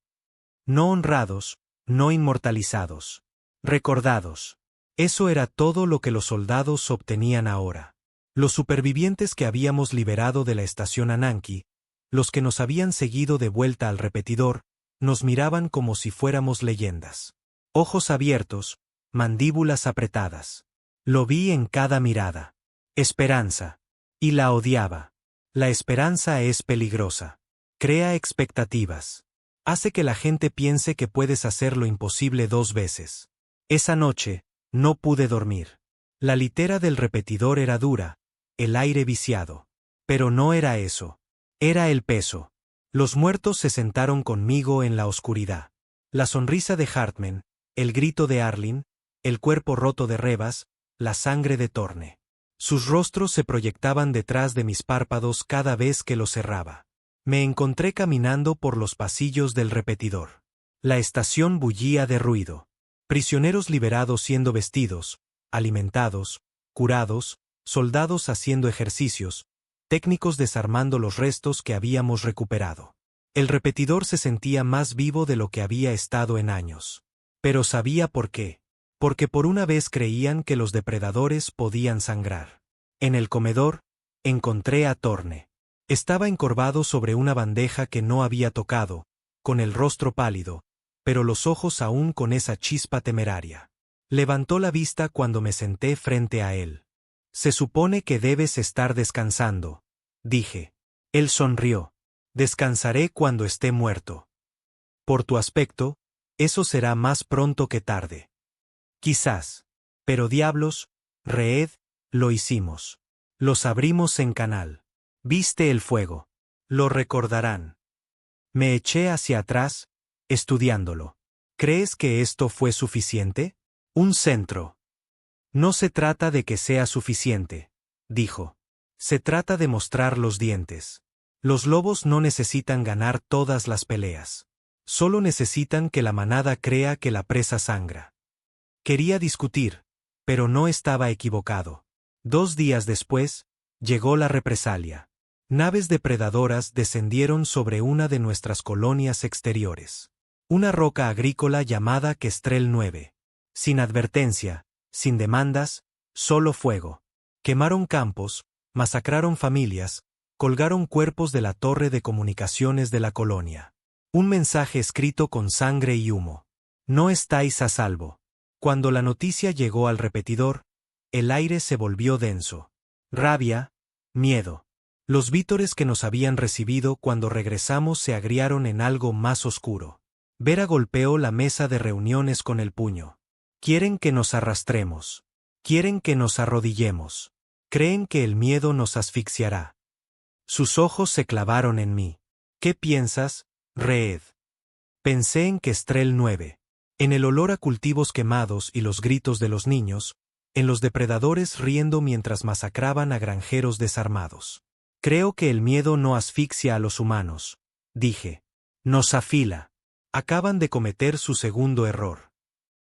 No honrados, no inmortalizados. Recordados. Eso era todo lo que los soldados obtenían ahora. Los supervivientes que habíamos liberado de la estación Ananki, Los que nos habían seguido de vuelta al repetidor, nos miraban como si fuéramos leyendas. Ojos abiertos, mandíbulas apretadas. Lo vi en cada mirada. Esperanza. Y la odiaba. La esperanza es peligrosa. Crea expectativas. Hace que la gente piense que puedes hacer lo imposible 2 veces. Esa noche, no pude dormir. La litera del repetidor era dura, el aire viciado. Pero no era eso. Era el peso. Los muertos se sentaron conmigo en la oscuridad. La sonrisa de Hartman, el grito de Arlene, el cuerpo roto de Rebas, la sangre de Thorne. Sus rostros se proyectaban detrás de mis párpados cada vez que los cerraba. Me encontré caminando por los pasillos del repetidor. La estación bullía de ruido. Prisioneros liberados siendo vestidos, alimentados, curados, soldados haciendo ejercicios, técnicos desarmando los restos que habíamos recuperado. El repetidor se sentía más vivo de lo que había estado en años. Pero sabía por qué. Porque por una vez creían que los depredadores podían sangrar. En el comedor, encontré a Thorne. Estaba encorvado sobre una bandeja que no había tocado, con el rostro pálido, pero los ojos aún con esa chispa temeraria. Levantó la vista cuando me senté frente a él. Se supone que debes estar descansando, dije. Él sonrió. Descansaré cuando esté muerto. Por tu aspecto, eso será más pronto que tarde. Quizás. Pero diablos, Reed, lo hicimos. Los abrimos en canal. Viste el fuego. Lo recordarán. Me eché hacia atrás, estudiándolo. ¿Crees que esto fue suficiente? Un centro. No se trata de que sea suficiente, dijo. Se trata de mostrar los dientes. Los lobos no necesitan ganar todas las peleas. Solo necesitan que la manada crea que la presa sangra. Quería discutir, pero no estaba equivocado. 2 días después, llegó la represalia. Naves depredadoras descendieron sobre una de nuestras colonias exteriores. Una roca agrícola llamada Kestrel 9. Sin advertencia, sin demandas, solo fuego. Quemaron campos, masacraron familias, colgaron cuerpos de la torre de comunicaciones de la colonia. Un mensaje escrito con sangre y humo. No estáis a salvo. Cuando la noticia llegó al repetidor, el aire se volvió denso. Rabia, miedo. Los vítores que nos habían recibido cuando regresamos se agriaron en algo más oscuro. Vera golpeó la mesa de reuniones con el puño. Quieren que nos arrastremos. Quieren que nos arrodillemos. Creen que el miedo nos asfixiará. Sus ojos se clavaron en mí. ¿Qué piensas, Reed? Pensé en Kestrel 9. En el olor a cultivos quemados y los gritos de los niños, en los depredadores riendo mientras masacraban a granjeros desarmados. Creo que el miedo no asfixia a los humanos, dije. Nos afila. Acaban de cometer su segundo error.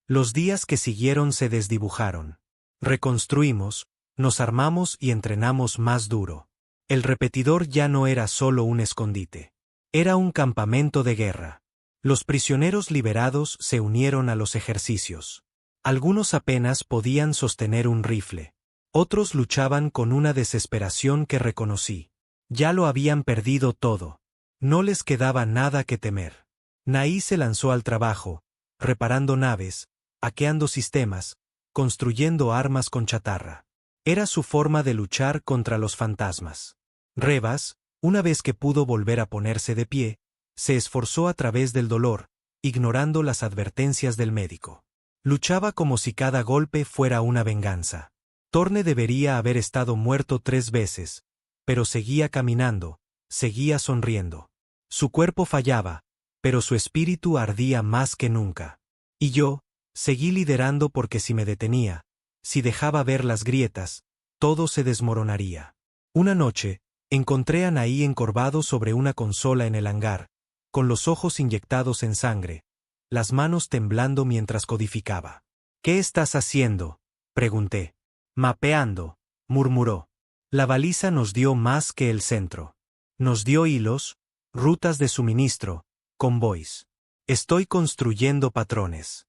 Los días que siguieron se desdibujaron. Reconstruimos, nos armamos y entrenamos más duro. El repetidor ya no era solo un escondite. Era un campamento de guerra. Los prisioneros liberados se unieron a los ejercicios. Algunos apenas podían sostener un rifle. Otros luchaban con una desesperación que reconocí. Ya lo habían perdido todo. No les quedaba nada que temer. Naí se lanzó al trabajo, reparando naves, hackeando sistemas, construyendo armas con chatarra. Era su forma de luchar contra los fantasmas. Rebas, una vez que pudo volver a ponerse de pie, se esforzó a través del dolor, ignorando las advertencias del médico. Luchaba como si cada golpe fuera una venganza. Thorne debería haber estado muerto 3 veces, pero seguía caminando, seguía sonriendo. Su cuerpo fallaba, pero su espíritu ardía más que nunca. Y yo, seguí liderando porque si me detenía, si dejaba ver las grietas, todo se desmoronaría. Una noche, encontré a Naí encorvado sobre una consola en el hangar, con los ojos inyectados en sangre, las manos temblando mientras codificaba. ¿Qué estás haciendo?, pregunté. Mapeando, murmuró. La baliza nos dio más que el centro. Nos dio hilos, rutas de suministro, convoys. Estoy construyendo patrones.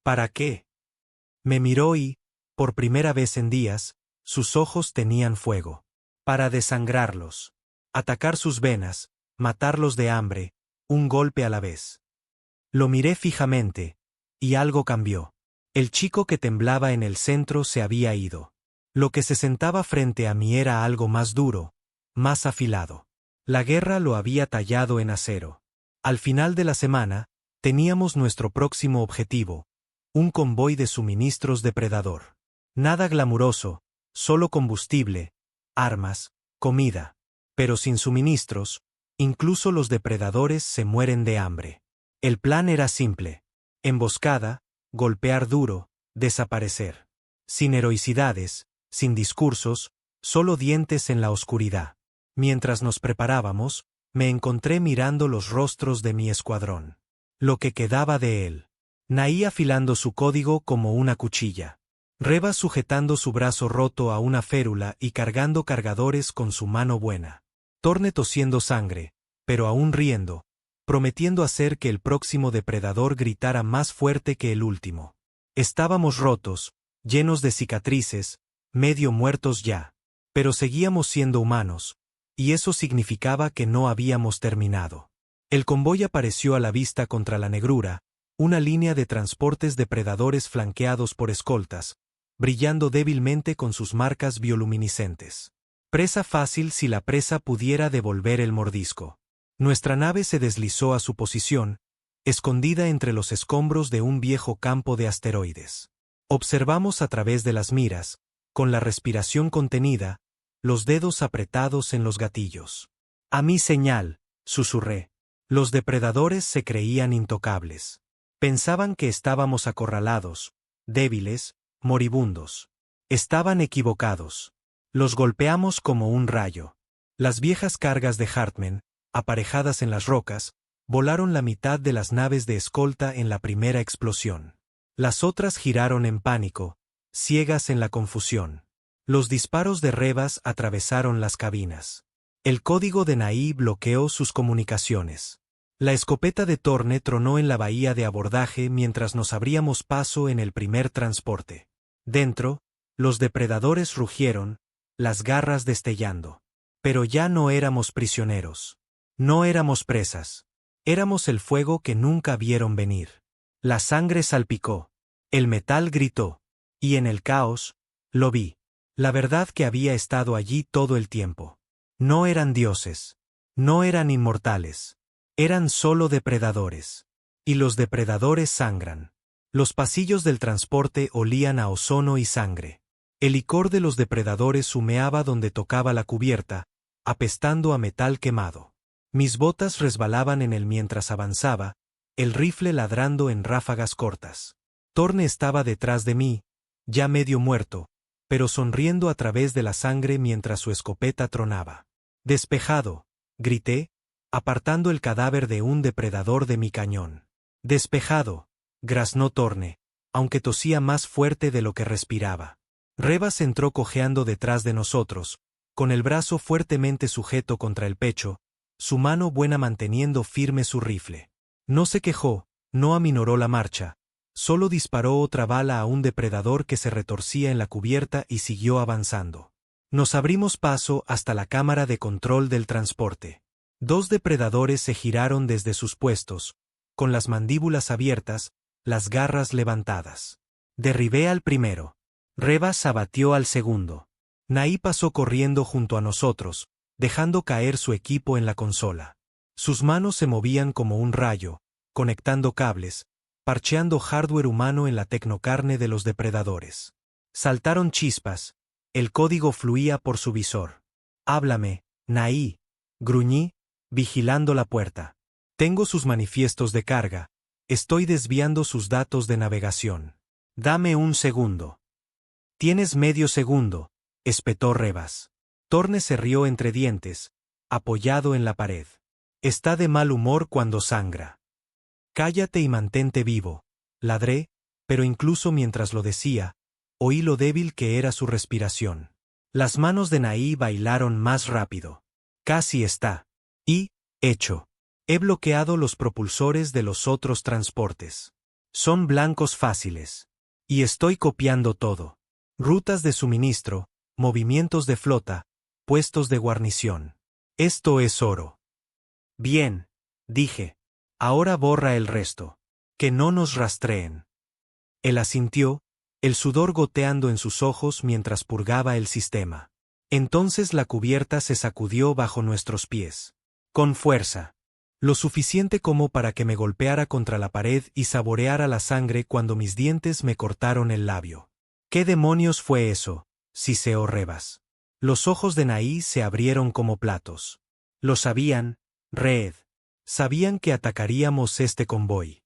¿Para qué? Me miró y, por primera vez en días, sus ojos tenían fuego. Para desangrarlos. Atacar sus venas, matarlos de hambre, un golpe a la vez. Lo miré fijamente, y algo cambió. El chico que temblaba en el centro se había ido. Lo que se sentaba frente a mí era algo más duro, más afilado. La guerra lo había tallado en acero. Al final de la semana, teníamos nuestro próximo objetivo, un convoy de suministros depredador. Nada glamuroso, solo combustible, armas, comida. Pero sin suministros, incluso los depredadores se mueren de hambre. El plan era simple. Emboscada, golpear duro, desaparecer. Sin heroicidades, sin discursos, solo dientes en la oscuridad. Mientras nos preparábamos, me encontré mirando los rostros de mi escuadrón. Lo que quedaba de él. Naí afilando su código como una cuchilla. Reva sujetando su brazo roto a una férula y cargando cargadores con su mano buena. Torne tosiendo sangre, pero aún riendo, prometiendo hacer que el próximo depredador gritara más fuerte que el último. Estábamos rotos, llenos de cicatrices, medio muertos ya. Pero seguíamos siendo humanos, y eso significaba que no habíamos terminado. El convoy apareció a la vista contra la negrura, una línea de transportes depredadores flanqueados por escoltas, brillando débilmente con sus marcas bioluminiscentes. Presa fácil si la presa pudiera devolver el mordisco. Nuestra nave se deslizó a su posición, escondida entre los escombros de un viejo campo de asteroides. Observamos a través de las miras, con la respiración contenida, los dedos apretados en los gatillos. A mi señal, susurré. Los depredadores se creían intocables. Pensaban que estábamos acorralados, débiles, moribundos. Estaban equivocados. Los golpeamos como un rayo. Las viejas cargas de Hartman, aparejadas en las rocas, volaron la mitad de las naves de escolta en la primera explosión. Las otras giraron en pánico, ciegas en la confusión. Los disparos de Revas atravesaron las cabinas. El código de Naí bloqueó sus comunicaciones. La escopeta de Torne tronó en la bahía de abordaje mientras nos abríamos paso en el primer transporte. Dentro, los depredadores rugieron, las garras destellando. Pero ya no éramos prisioneros. No éramos presas. Éramos el fuego que nunca vieron venir. La sangre salpicó. El metal gritó. Y en el caos, lo vi. La verdad que había estado allí todo el tiempo. No eran dioses. No eran inmortales. Eran solo depredadores. Y los depredadores sangran. Los pasillos del transporte olían a ozono y sangre. El licor de los depredadores humeaba donde tocaba la cubierta, apestando a metal quemado. Mis botas resbalaban en él mientras avanzaba, el rifle ladrando en ráfagas cortas. Torne estaba detrás de mí, ya medio muerto, pero sonriendo a través de la sangre mientras su escopeta tronaba. Despejado, grité, apartando el cadáver de un depredador de mi cañón. Despejado, graznó Torne, aunque tosía más fuerte de lo que respiraba. Revas entró cojeando detrás de nosotros, con el brazo fuertemente sujeto contra el pecho, su mano buena manteniendo firme su rifle. No se quejó, no aminoró la marcha, solo disparó otra bala a un depredador que se retorcía en la cubierta y siguió avanzando. Nos abrimos paso hasta la cámara de control del transporte. Dos depredadores se giraron desde sus puestos, con las mandíbulas abiertas, las garras levantadas. Derribé al primero. Revas abatió al segundo. Naí pasó corriendo junto a nosotros, dejando caer su equipo en la consola. Sus manos se movían como un rayo, conectando cables, parcheando hardware humano en la tecnocarne de los depredadores. Saltaron chispas, el código fluía por su visor. Háblame, Naí, gruñí, vigilando la puerta. Tengo sus manifiestos de carga, estoy desviando sus datos de navegación. Dame un segundo. Tienes medio segundo, espetó Revas. Torne se rió entre dientes, apoyado en la pared. Está de mal humor cuando sangra. Cállate y mantente vivo, ladré, pero incluso mientras lo decía, oí lo débil que era su respiración. Las manos de Naí bailaron más rápido. Casi está. Y, hecho. He bloqueado los propulsores de los otros transportes. Son blancos fáciles. Y estoy copiando todo. Rutas de suministro, movimientos de flota, puestos de guarnición. Esto es oro. Bien, dije. Ahora borra el resto. Que no nos rastreen. Él asintió, el sudor goteando en sus ojos mientras purgaba el sistema. Entonces la cubierta se sacudió bajo nuestros pies. Con fuerza. Lo suficiente como para que me golpeara contra la pared y saboreara la sangre cuando mis dientes me cortaron el labio. ¿Qué demonios fue eso? Siseó Rebas. Los ojos de Naí se abrieron como platos. Lo sabían, Red. Sabían que atacaríamos este convoy.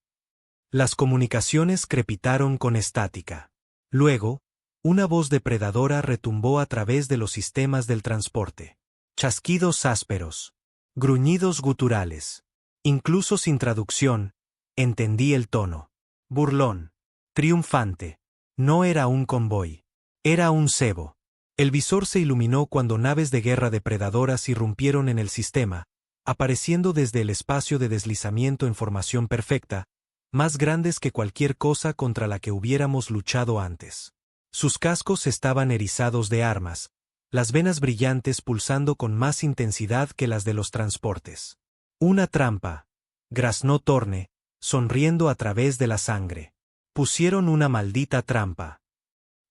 Las comunicaciones crepitaron con estática. Luego, una voz depredadora retumbó a través de los sistemas del transporte. Chasquidos ásperos. Gruñidos guturales. Incluso sin traducción, entendí el tono. Burlón. Triunfante. No era un convoy. Era un cebo. El visor se iluminó cuando naves de guerra depredadoras irrumpieron en el sistema, apareciendo desde el espacio de deslizamiento en formación perfecta, más grandes que cualquier cosa contra la que hubiéramos luchado antes. Sus cascos estaban erizados de armas, las venas brillantes pulsando con más intensidad que las de los transportes. Una trampa, graznó Torne, sonriendo a través de la sangre. Pusieron una maldita trampa.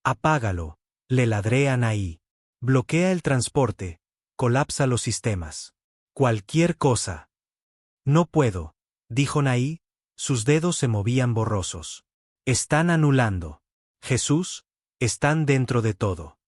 Apágalo, le ladré a Naí. Bloquea el transporte, colapsa los sistemas. Cualquier cosa. No puedo, dijo Naí, sus dedos se movían borrosos. Están anulando. Jesús, están dentro de todo.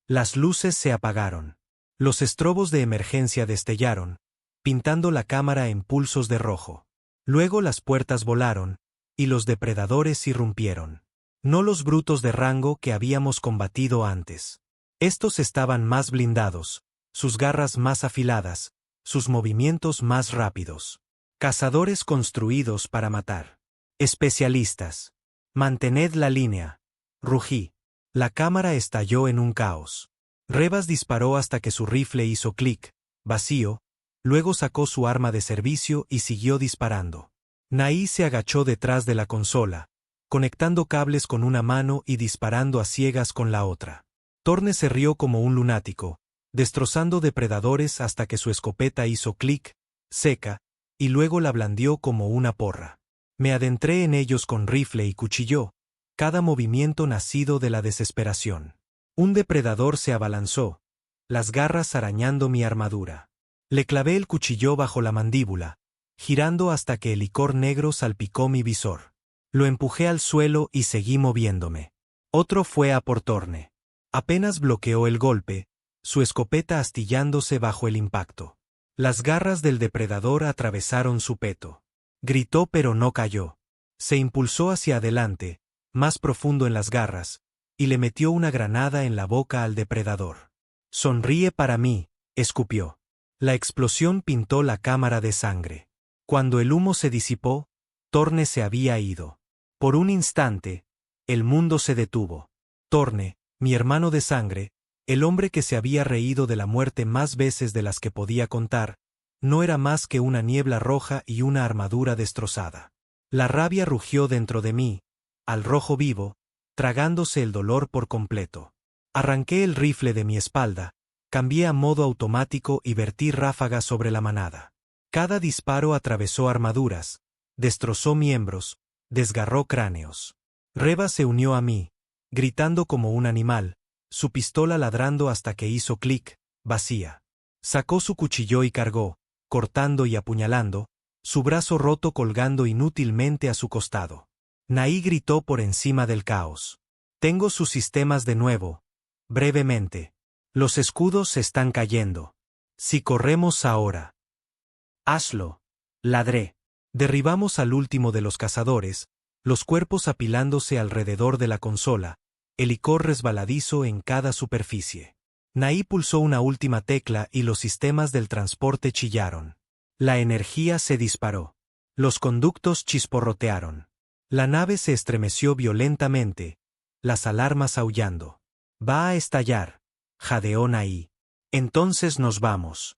Las luces se apagaron. Los estrobos de emergencia destellaron, pintando la cámara en pulsos de rojo. Luego las puertas volaron, y los depredadores irrumpieron. No los brutos de rango que habíamos combatido antes. Estos estaban más blindados, sus garras más afiladas, sus movimientos más rápidos. Cazadores construidos para matar. Especialistas. Mantened la línea. Rugí. La cámara estalló en un caos. Rebas disparó hasta que su rifle hizo clic, vacío, luego sacó su arma de servicio y siguió disparando. Naí se agachó detrás de la consola, conectando cables con una mano y disparando a ciegas con la otra. Torne se rió como un lunático, destrozando depredadores hasta que su escopeta hizo clic, seca, y luego la blandió como una porra. Me adentré en ellos con rifle y cuchillo, cada movimiento nacido de la desesperación. Un depredador se abalanzó, las garras arañando mi armadura. Le clavé el cuchillo bajo la mandíbula, girando hasta que el licor negro salpicó mi visor. Lo empujé al suelo y seguí moviéndome. Otro fue a por Torne. Apenas bloqueó el golpe, su escopeta astillándose bajo el impacto. Las garras del depredador atravesaron su peto. Gritó pero no cayó. Se impulsó hacia adelante, más profundo en las garras, y le metió una granada en la boca al depredador. Sonríe para mí, escupió. La explosión pintó la cámara de sangre. Cuando el humo se disipó, Torne se había ido. Por un instante, el mundo se detuvo. Torne, mi hermano de sangre, el hombre que se había reído de la muerte más veces de las que podía contar, no era más que una niebla roja y una armadura destrozada. La rabia rugió dentro de mí, al rojo vivo, tragándose el dolor por completo. Arranqué el rifle de mi espalda, cambié a modo automático y vertí ráfagas sobre la manada. Cada disparo atravesó armaduras, destrozó miembros, desgarró cráneos. Reba se unió a mí, gritando como un animal, su pistola ladrando hasta que hizo clic, vacía. Sacó su cuchillo y cargó, cortando y apuñalando, su brazo roto colgando inútilmente a su costado. Naí gritó por encima del caos. Tengo sus sistemas de nuevo. Brevemente. Los escudos se están cayendo. Si corremos ahora. Hazlo. Ladré. Derribamos al último de los cazadores, los cuerpos apilándose alrededor de la consola, el licor resbaladizo en cada superficie. Naí pulsó una última tecla y los sistemas del transporte chillaron. La energía se disparó. Los conductos chisporrotearon. La nave se estremeció violentamente, las alarmas aullando. Va a estallar, jadeó Naí. Entonces nos vamos.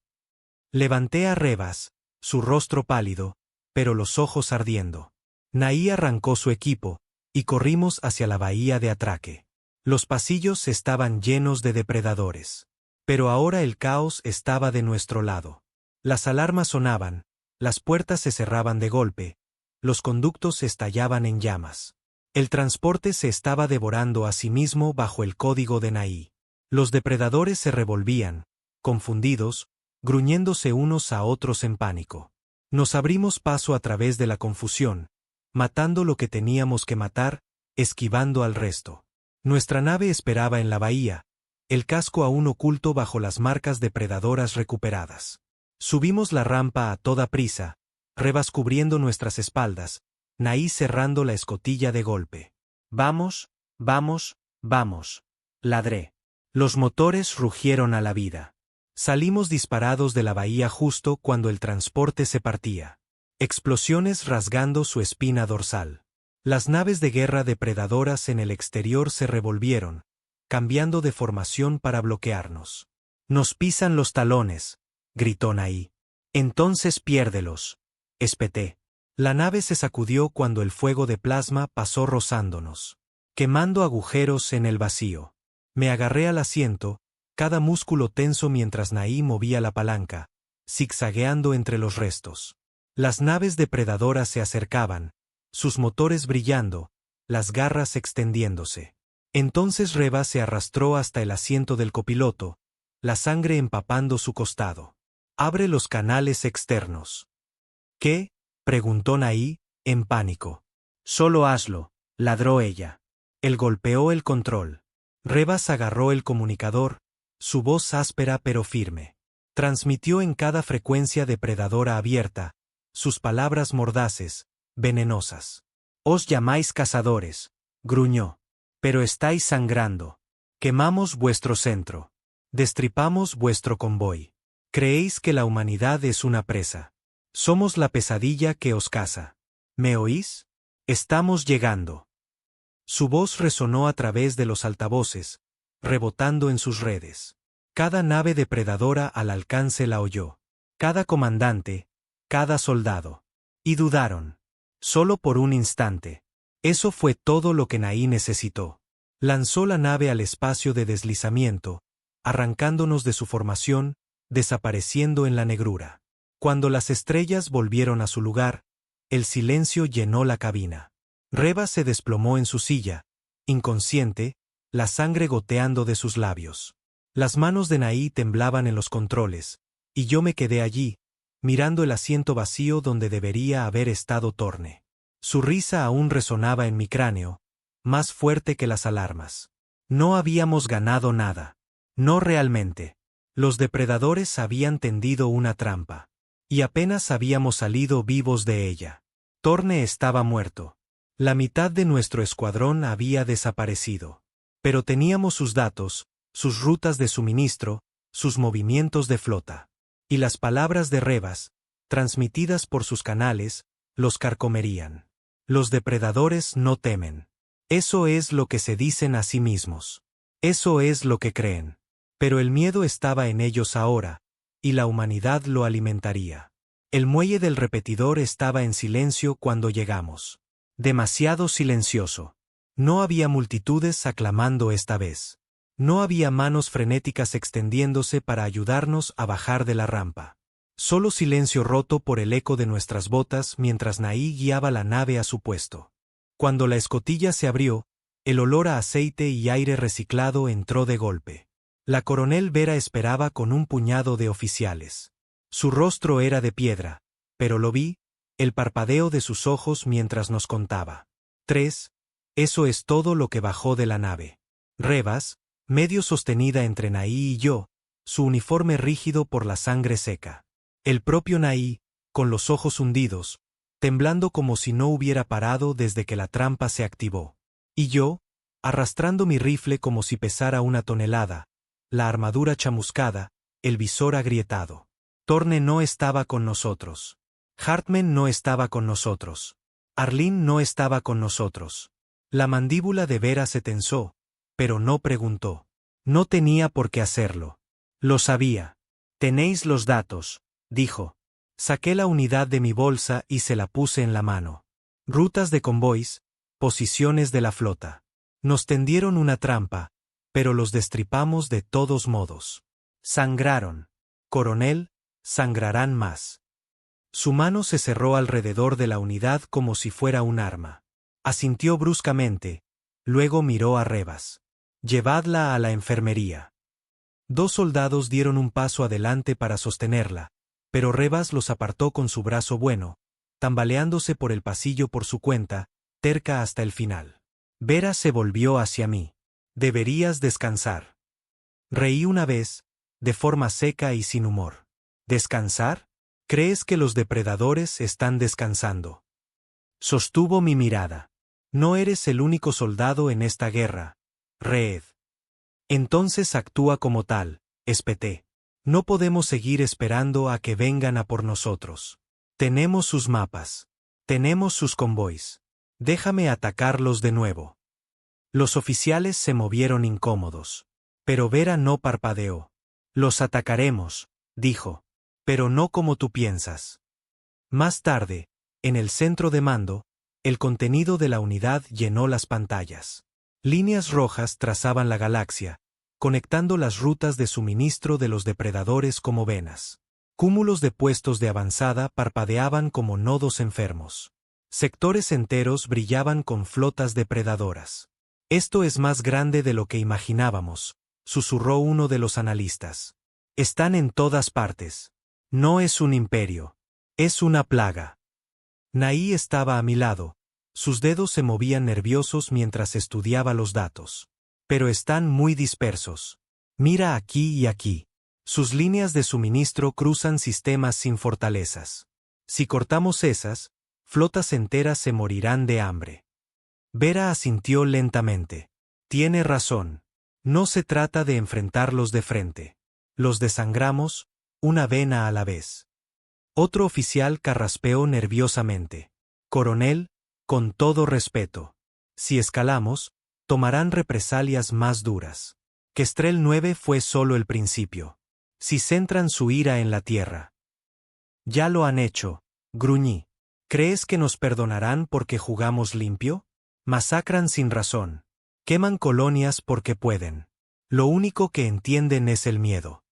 Levanté a Rebas, su rostro pálido, pero los ojos ardiendo. Naí arrancó su equipo, y corrimos hacia la bahía de atraque. Los pasillos estaban llenos de depredadores. Pero ahora el caos estaba de nuestro lado. Las alarmas sonaban, las puertas se cerraban de golpe, los conductos estallaban en llamas. El transporte se estaba devorando a sí mismo bajo el código de Naí. Los depredadores se revolvían, confundidos, gruñéndose unos a otros en pánico. Nos abrimos paso a través de la confusión, matando lo que teníamos que matar, esquivando al resto. Nuestra nave esperaba en la bahía, el casco aún oculto bajo las marcas depredadoras recuperadas. Subimos la rampa a toda prisa, Revas cubriendo nuestras espaldas, Naí cerrando la escotilla de golpe. «Vamos, vamos, vamos», ladré. Los motores rugieron a la vida. Salimos disparados de la bahía justo cuando el transporte se partía. Explosiones rasgando su espina dorsal. Las naves de guerra depredadoras en el exterior se revolvieron, cambiando de formación para bloquearnos. «Nos pisan los talones», gritó Naí. «Entonces piérdelos», espeté. La nave se sacudió cuando el fuego de plasma pasó rozándonos, quemando agujeros en el vacío. Me agarré al asiento, cada músculo tenso mientras Naí movía la palanca, zigzagueando entre los restos. Las naves depredadoras se acercaban, sus motores brillando, las garras extendiéndose. Entonces Reva se arrastró hasta el asiento del copiloto, la sangre empapando su costado. «Abre los canales externos». «¿Qué?», preguntó Naí, en pánico. «Solo hazlo», ladró ella. Él golpeó el control. Revas agarró el comunicador, su voz áspera pero firme. Transmitió en cada frecuencia depredadora abierta, sus palabras mordaces, venenosas. «Os llamáis cazadores», gruñó. «Pero estáis sangrando. Quemamos vuestro centro. Destripamos vuestro convoy. Creéis que la humanidad es una presa. Somos la pesadilla que os caza. ¿Me oís? Estamos llegando». Su voz resonó a través de los altavoces, rebotando en sus redes. Cada nave depredadora al alcance la oyó. Cada comandante, cada soldado. Y dudaron. Solo por un instante. Eso fue todo lo que Naí necesitó. Lanzó la nave al espacio de deslizamiento, arrancándonos de su formación, desapareciendo en la negrura. Cuando las estrellas volvieron a su lugar, el silencio llenó la cabina. Reva se desplomó en su silla, inconsciente, la sangre goteando de sus labios. Las manos de Naí temblaban en los controles, y yo me quedé allí, mirando el asiento vacío donde debería haber estado Torne. Su risa aún resonaba en mi cráneo, más fuerte que las alarmas. No habíamos ganado nada. No realmente. Los depredadores habían tendido una trampa. Y apenas habíamos salido vivos de ella. Torne estaba muerto. La mitad de nuestro escuadrón había desaparecido. Pero teníamos sus datos, sus rutas de suministro, sus movimientos de flota. Y las palabras de Revas, transmitidas por sus canales, los carcomerían. Los depredadores no temen. Eso es lo que se dicen a sí mismos. Eso es lo que creen. Pero el miedo estaba en ellos ahora, y la humanidad lo alimentaría. El muelle del repetidor estaba en silencio cuando llegamos. Demasiado silencioso. No había multitudes aclamando esta vez. No había manos frenéticas extendiéndose para ayudarnos a bajar de la rampa. Solo silencio roto por el eco de nuestras botas mientras Naí guiaba la nave a su puesto. Cuando la escotilla se abrió, el olor a aceite y aire reciclado entró de golpe. La coronel Vera esperaba con un puñado de oficiales. Su rostro era de piedra, pero lo vi, el parpadeo de sus ojos mientras nos contaba. 3. Eso es todo lo que bajó de la nave. Revas, medio sostenida entre Naí y yo, su uniforme rígido por la sangre seca. El propio Naí, con los ojos hundidos, temblando como si no hubiera parado desde que la trampa se activó. Y yo, arrastrando mi rifle como si pesara una tonelada, la armadura chamuscada, el visor agrietado. Torne no estaba con nosotros. Hartman no estaba con nosotros. Arlene no estaba con nosotros. La mandíbula de Vera se tensó, pero no preguntó. No tenía por qué hacerlo. Lo sabía. «Tenéis los datos», dijo. Saqué la unidad de mi bolsa y se la puse en la mano. Rutas de convoys, posiciones de la flota. Nos tendieron una trampa, pero los destripamos de todos modos. Sangraron. Coronel, sangrarán más. Su mano se cerró alrededor de la unidad como si fuera un arma. Asintió bruscamente, luego miró a Revas. Llevadla a la enfermería. 2 soldados dieron un paso adelante para sostenerla, pero Revas los apartó con su brazo bueno, tambaleándose por el pasillo por su cuenta, terca hasta el final. Vera se volvió hacia mí. Deberías descansar. Reí una vez, de forma seca y sin humor. ¿Descansar? ¿Crees que los depredadores están descansando? Sostuvo mi mirada. No eres el único soldado en esta guerra, Reed. Entonces actúa como tal, espeté. No podemos seguir esperando a que vengan a por nosotros. Tenemos sus mapas. Tenemos sus convoys. Déjame atacarlos de nuevo. Los oficiales se movieron incómodos. Pero Vera no parpadeó. Los atacaremos, dijo. Pero no como tú piensas. Más tarde, en el centro de mando, el contenido de la unidad llenó las pantallas. Líneas rojas trazaban la galaxia, conectando las rutas de suministro de los depredadores como venas. Cúmulos de puestos de avanzada parpadeaban como nodos enfermos. Sectores enteros brillaban con flotas depredadoras. Esto es más grande de lo que imaginábamos, susurró uno de los analistas. Están en todas partes. No es un imperio. Es una plaga. Naí estaba a mi lado. Sus dedos se movían nerviosos mientras estudiaba los datos. Pero están muy dispersos. Mira aquí y aquí. Sus líneas de suministro cruzan sistemas sin fortalezas. Si cortamos esas, flotas enteras se morirán de hambre. Vera asintió lentamente. Tiene razón. No se trata de enfrentarlos de frente. Los desangramos, una vena a la vez. Otro oficial carraspeó nerviosamente. Coronel, con todo respeto. Si escalamos, tomarán represalias más duras. Kestrel 9 fue solo el principio. Si centran su ira en la tierra. Ya lo han hecho, gruñí. ¿Crees que nos perdonarán porque jugamos limpio? Masacran sin razón. Queman colonias porque pueden. Lo único que entienden es el miedo.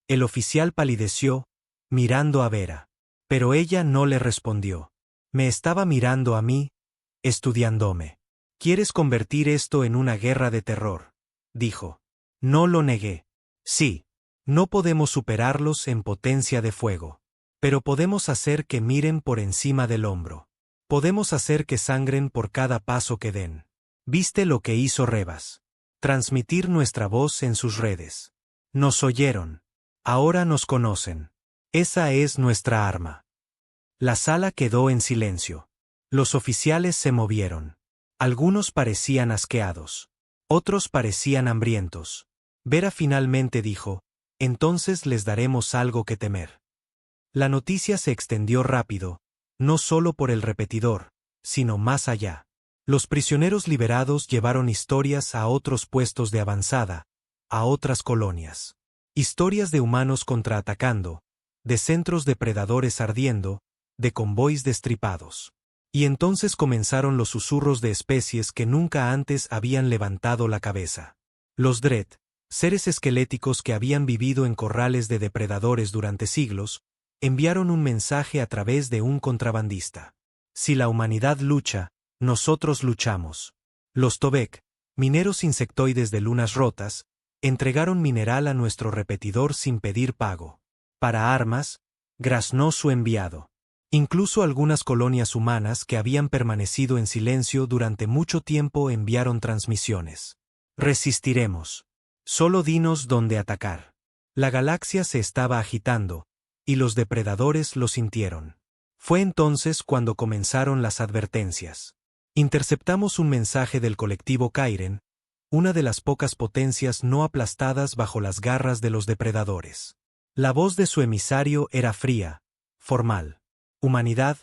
El oficial palideció, mirando a Vera. Pero ella no le respondió. Me estaba mirando a mí, estudiándome. ¿Quieres convertir esto en una guerra de terror?, dijo. No lo negué. Sí. No podemos superarlos en potencia de fuego. Pero podemos hacer que miren por encima del hombro. Podemos hacer que sangren por cada paso que den. ¿Viste lo que hizo Revas? Transmitir nuestra voz en sus redes. Nos oyeron. Ahora nos conocen. Esa es nuestra arma. La sala quedó en silencio. Los oficiales se movieron. Algunos parecían asqueados. Otros parecían hambrientos. Vera finalmente dijo, entonces les daremos algo que temer. La noticia se extendió rápido, no solo por el repetidor, sino más allá. Los prisioneros liberados llevaron historias a otros puestos de avanzada, a otras colonias. Historias de humanos contraatacando, de centros depredadores ardiendo, de convoys destripados. Y entonces comenzaron los susurros de especies que nunca antes habían levantado la cabeza. Los Dread, seres esqueléticos que habían vivido en corrales de depredadores durante siglos, enviaron un mensaje a través de un contrabandista. Si la humanidad lucha, nosotros luchamos. Los Tobek, mineros insectoides de lunas rotas, entregaron mineral a nuestro repetidor sin pedir pago. Para armas, graznó su enviado. Incluso algunas colonias humanas que habían permanecido en silencio durante mucho tiempo enviaron transmisiones. Resistiremos. Solo dinos dónde atacar. La galaxia se estaba agitando, y los depredadores lo sintieron. Fue entonces cuando comenzaron las advertencias. Interceptamos un mensaje del colectivo Kairen, una de las pocas potencias no aplastadas bajo las garras de los depredadores. La voz de su emisario era fría, formal. Humanidad,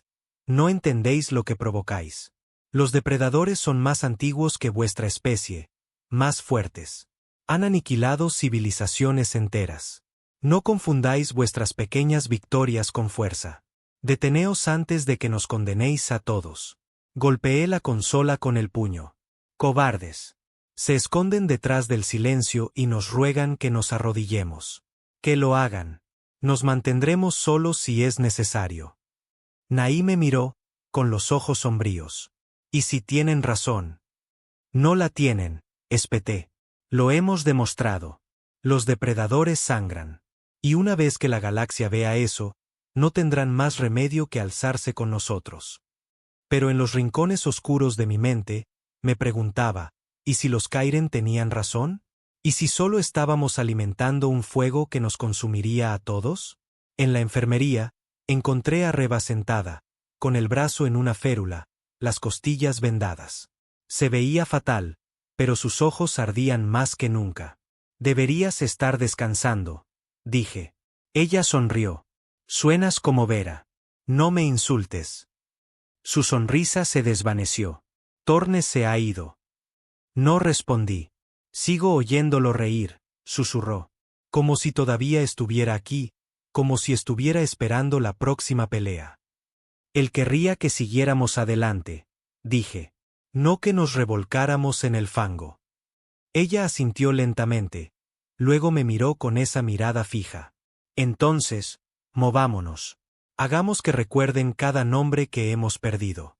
no entendéis lo que provocáis. Los depredadores son más antiguos que vuestra especie, más fuertes. Han aniquilado civilizaciones enteras. No confundáis vuestras pequeñas victorias con fuerza. Deteneos antes de que nos condenéis a todos. Golpeé la consola con el puño. Cobardes. Se esconden detrás del silencio y nos ruegan que nos arrodillemos. Que lo hagan. Nos mantendremos solos si es necesario. Naí me miró, con los ojos sombríos. ¿Y si tienen razón? No la tienen, espeté. Lo hemos demostrado. Los depredadores sangran. Y una vez que la galaxia vea eso, no tendrán más remedio que alzarse con nosotros. Pero en los rincones oscuros de mi mente, me preguntaba, ¿y si los Kairen tenían razón? ¿Y si solo estábamos alimentando un fuego que nos consumiría a todos? En la enfermería, encontré a Reva sentada, con el brazo en una férula, las costillas vendadas. Se veía fatal, pero sus ojos ardían más que nunca. Deberías estar descansando, dije. Ella sonrió. Suenas como Vera. No me insultes. Su sonrisa se desvaneció. Torne se ha ido. No respondí. Sigo oyéndolo reír, susurró. Como si todavía estuviera aquí, como si estuviera esperando la próxima pelea. Él querría que siguiéramos adelante, dije. No que nos revolcáramos en el fango. Ella asintió lentamente. Luego me miró con esa mirada fija. Entonces, movámonos. Hagamos que recuerden cada nombre que hemos perdido.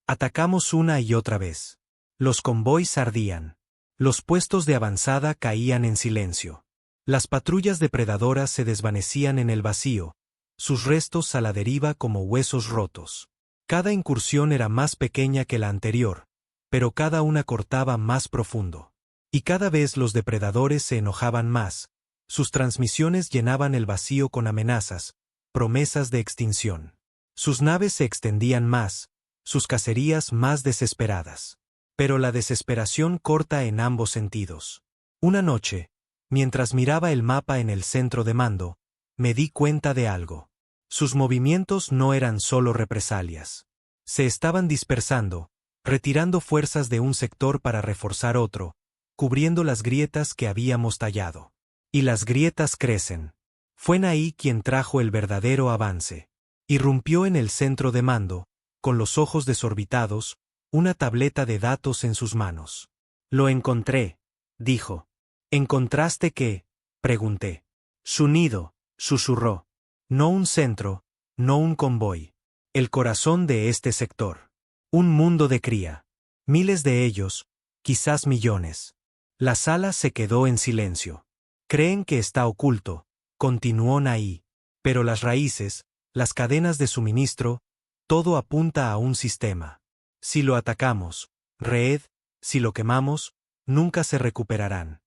Atacamos una y otra vez. Los convoys ardían. Los puestos de avanzada caían en silencio. Las patrullas depredadoras se desvanecían en el vacío, sus restos a la deriva como huesos rotos. Cada incursión era más pequeña que la anterior, pero cada una cortaba más profundo. Y cada vez los depredadores se enojaban más, sus transmisiones llenaban el vacío con amenazas, promesas de extinción. Sus naves se extendían más, sus cacerías más desesperadas. Pero la desesperación corta en ambos sentidos. Una noche, mientras miraba el mapa en el centro de mando, me di cuenta de algo. Sus movimientos no eran solo represalias. Se estaban dispersando, retirando fuerzas de un sector para reforzar otro, cubriendo las grietas que habíamos tallado. Y las grietas crecen. Fue Naí quien trajo el verdadero avance. Irrumpió en el centro de mando, con los ojos desorbitados, una tableta de datos en sus manos. Lo encontré, dijo. ¿Encontraste qué? Pregunté. Su nido, susurró. No un centro, no un convoy. El corazón de este sector. Un mundo de cría. Miles de ellos, quizás millones. La sala se quedó en silencio. Creen que está oculto, continuó Naí. Pero las raíces, las cadenas de suministro, todo apunta a un sistema. Si lo atacamos, Reed, si lo quemamos, nunca se recuperarán.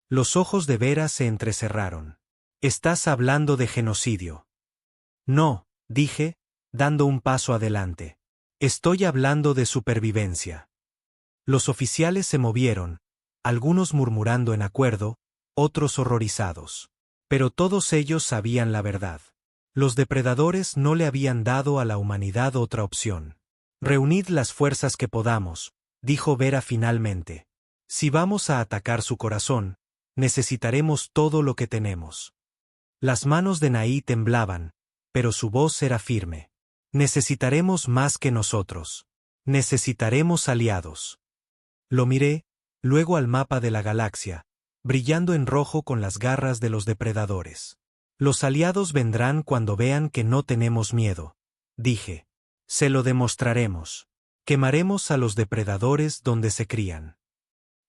Los ojos de Vera se entrecerraron. Estás hablando de genocidio. No, dije, dando un paso adelante. Estoy hablando de supervivencia. Los oficiales se movieron, algunos murmurando en acuerdo, otros horrorizados. Pero todos ellos sabían la verdad. Los depredadores no le habían dado a la humanidad otra opción. Reunid las fuerzas que podamos, dijo Vera finalmente. Si vamos a atacar su corazón, necesitaremos todo lo que tenemos. Las manos de Naí temblaban, pero su voz era firme. Necesitaremos más que nosotros. Necesitaremos aliados. Lo miré, luego al mapa de la galaxia, brillando en rojo con las garras de los depredadores. Los aliados vendrán cuando vean que no tenemos miedo, dije. Se lo demostraremos. Quemaremos a los depredadores donde se crían.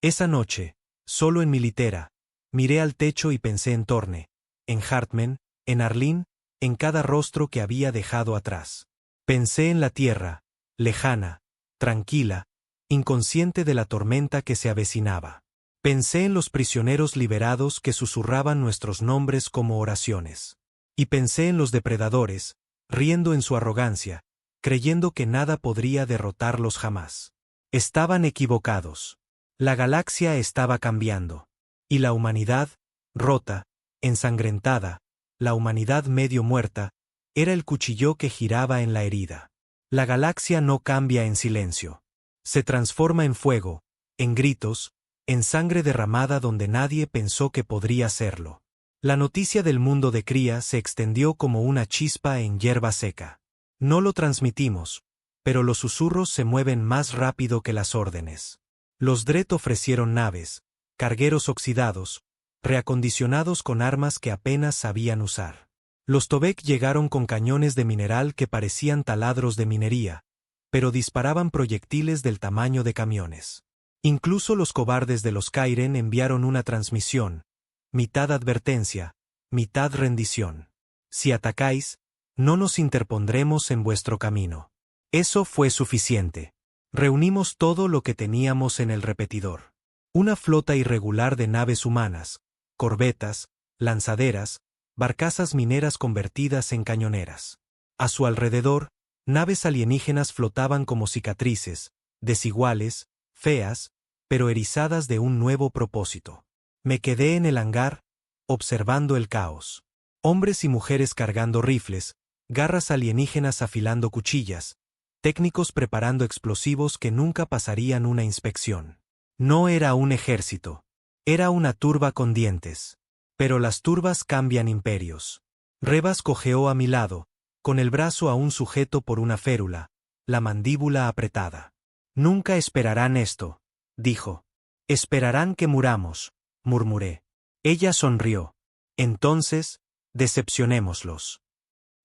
Esa noche, solo en mi litera, miré al techo y pensé en Torne, en Hartman, en Arlene, en cada rostro que había dejado atrás. Pensé en la tierra, lejana, tranquila, inconsciente de la tormenta que se avecinaba. Pensé en los prisioneros liberados que susurraban nuestros nombres como oraciones. Y pensé en los depredadores, riendo en su arrogancia, creyendo que nada podría derrotarlos jamás. Estaban equivocados. La galaxia estaba cambiando. Y la humanidad, rota, ensangrentada, la humanidad medio muerta, era el cuchillo que giraba en la herida. La galaxia no cambia en silencio. Se transforma en fuego, en gritos, en sangre derramada donde nadie pensó que podría serlo. La noticia del mundo de cría se extendió como una chispa en hierba seca. No lo transmitimos, pero los susurros se mueven más rápido que las órdenes. Los Drett ofrecieron naves, cargueros oxidados, reacondicionados con armas que apenas sabían usar. Los Tobek llegaron con cañones de mineral que parecían taladros de minería, pero disparaban proyectiles del tamaño de camiones. Incluso los cobardes de los Kairen enviaron una transmisión, mitad advertencia, mitad rendición. Si atacáis, no nos interpondremos en vuestro camino. Eso fue suficiente. Reunimos todo lo que teníamos en el repetidor. Una flota irregular de naves humanas, corbetas, lanzaderas, barcazas mineras convertidas en cañoneras. A su alrededor, naves alienígenas flotaban como cicatrices, desiguales, feas, pero erizadas de un nuevo propósito. Me quedé en el hangar, observando el caos. Hombres y mujeres cargando rifles, garras alienígenas afilando cuchillas, técnicos preparando explosivos que nunca pasarían una inspección. No era un ejército. Era una turba con dientes. Pero las turbas cambian imperios. Rebas cojeó a mi lado, con el brazo aún sujeto por una férula, la mandíbula apretada. Nunca esperarán esto, dijo. Esperarán que muramos, murmuré. Ella sonrió. Entonces, decepcionémoslos.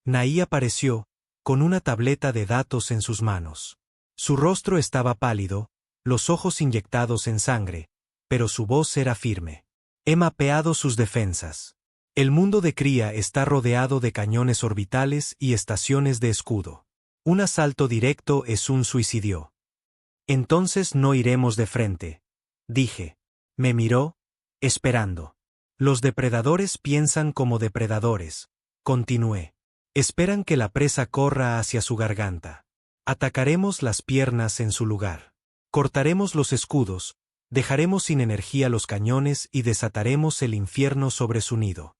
Naí apareció, con una tableta de datos en sus manos. Su rostro estaba pálido, los ojos inyectados en sangre, pero su voz era firme. He mapeado sus defensas. El mundo de cría está rodeado de cañones orbitales y estaciones de escudo. Un asalto directo es un suicidio. Entonces no iremos de frente, dije. Me miró, esperando. Los depredadores piensan como depredadores, continué. Esperan que la presa corra hacia su garganta. Atacaremos las piernas en su lugar. Cortaremos los escudos, dejaremos sin energía los cañones y desataremos el infierno sobre su nido.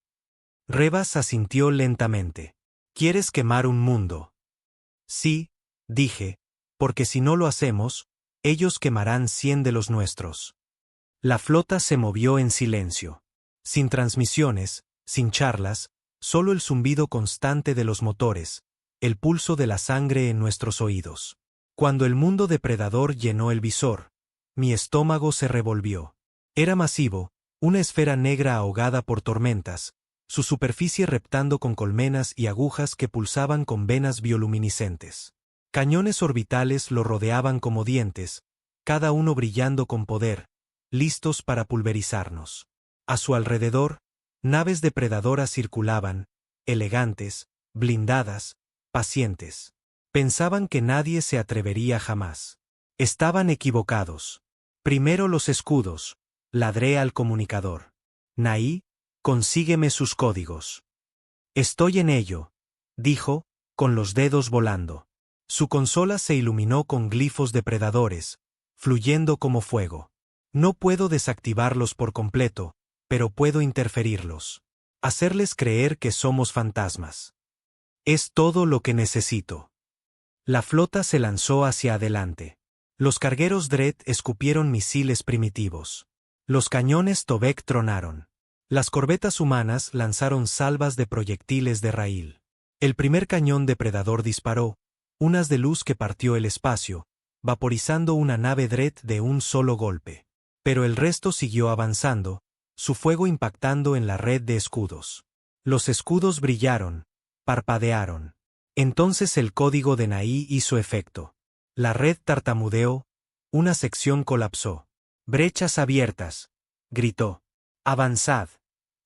Rebas asintió lentamente. ¿Quieres quemar un mundo? Sí, dije, porque si no lo hacemos, ellos quemarán 100 de los nuestros. La flota se movió en silencio. Sin transmisiones, sin charlas, solo el zumbido constante de los motores, el pulso de la sangre en nuestros oídos. Cuando el mundo depredador llenó el visor, mi estómago se revolvió. Era masivo, una esfera negra ahogada por tormentas, su superficie reptando con colmenas y agujas que pulsaban con venas bioluminiscentes. Cañones orbitales lo rodeaban como dientes, cada uno brillando con poder, listos para pulverizarnos. A su alrededor, naves depredadoras circulaban, elegantes, blindadas, pacientes. Pensaban que nadie se atrevería jamás. Estaban equivocados. Primero los escudos, ladré al comunicador. Naí, consígueme sus códigos. Estoy en ello, dijo, con los dedos volando. Su consola se iluminó con glifos depredadores, fluyendo como fuego. No puedo desactivarlos por completo, pero puedo interferirlos. Hacerles creer que somos fantasmas. Es todo lo que necesito. La flota se lanzó hacia adelante. Los cargueros Dredd escupieron misiles primitivos. Los cañones Tobek tronaron. Las corbetas humanas lanzaron salvas de proyectiles de raíl. El primer cañón depredador disparó, un haz de luz que partió el espacio, vaporizando una nave Dredd de un solo golpe. Pero el resto siguió avanzando, su fuego impactando en la red de escudos. Los escudos brillaron, parpadearon. Entonces el código de Naí hizo efecto. La red tartamudeó, una sección colapsó. Brechas abiertas, gritó. Avanzad,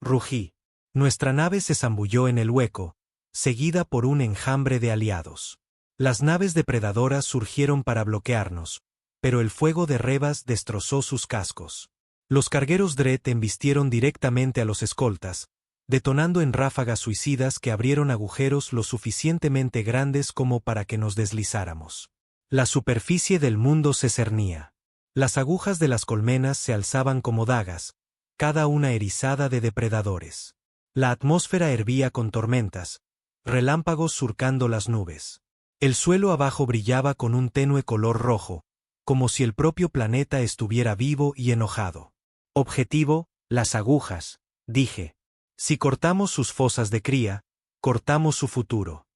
rugí. Nuestra nave se zambulló en el hueco, seguida por un enjambre de aliados. Las naves depredadoras surgieron para bloquearnos, pero el fuego de Rebas destrozó sus cascos. Los cargueros Dredd embistieron directamente a los escoltas, detonando en ráfagas suicidas que abrieron agujeros lo suficientemente grandes como para que nos deslizáramos. La superficie del mundo se cernía. Las agujas de las colmenas se alzaban como dagas, cada una erizada de depredadores. La atmósfera hervía con tormentas, relámpagos surcando las nubes. El suelo abajo brillaba con un tenue color rojo, como si el propio planeta estuviera vivo y enojado. Objetivo, las agujas, dije. Si cortamos sus fosas de cría, cortamos su futuro.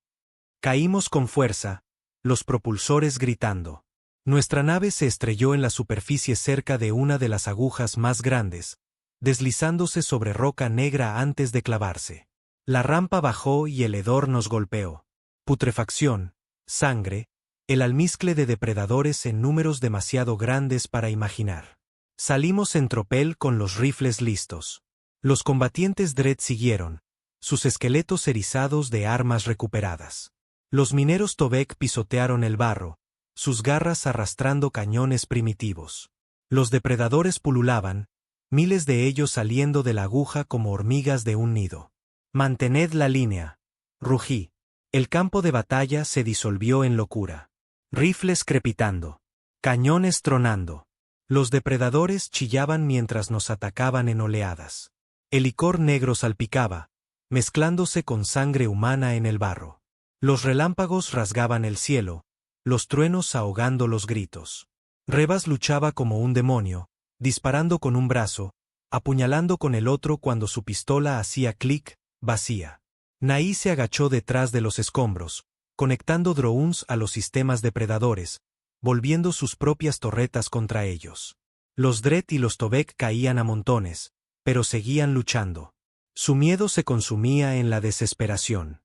Caímos con fuerza, los propulsores gritando. Nuestra nave se estrelló en la superficie cerca de una de las agujas más grandes, deslizándose sobre roca negra antes de clavarse. La rampa bajó y el hedor nos golpeó. Putrefacción, sangre, el almizcle de depredadores en números demasiado grandes para imaginar. Salimos en tropel con los rifles listos. Los combatientes Dredd siguieron, sus esqueletos erizados de armas recuperadas. Los mineros Tobek pisotearon el barro, sus garras arrastrando cañones primitivos. Los depredadores pululaban, miles de ellos saliendo de la aguja como hormigas de un nido. «Mantened la línea», rugí. El campo de batalla se disolvió en locura. Rifles crepitando. Cañones tronando. Los depredadores chillaban mientras nos atacaban en oleadas. El licor negro salpicaba, mezclándose con sangre humana en el barro. Los relámpagos rasgaban el cielo, los truenos ahogando los gritos. Rebas luchaba como un demonio, disparando con un brazo, apuñalando con el otro cuando su pistola hacía clic, vacía. Naí se agachó detrás de los escombros, conectando drones a los sistemas depredadores, volviendo sus propias torretas contra ellos. Los Dredd y los Tobek caían a montones, pero seguían luchando. Su miedo se consumía en la desesperación.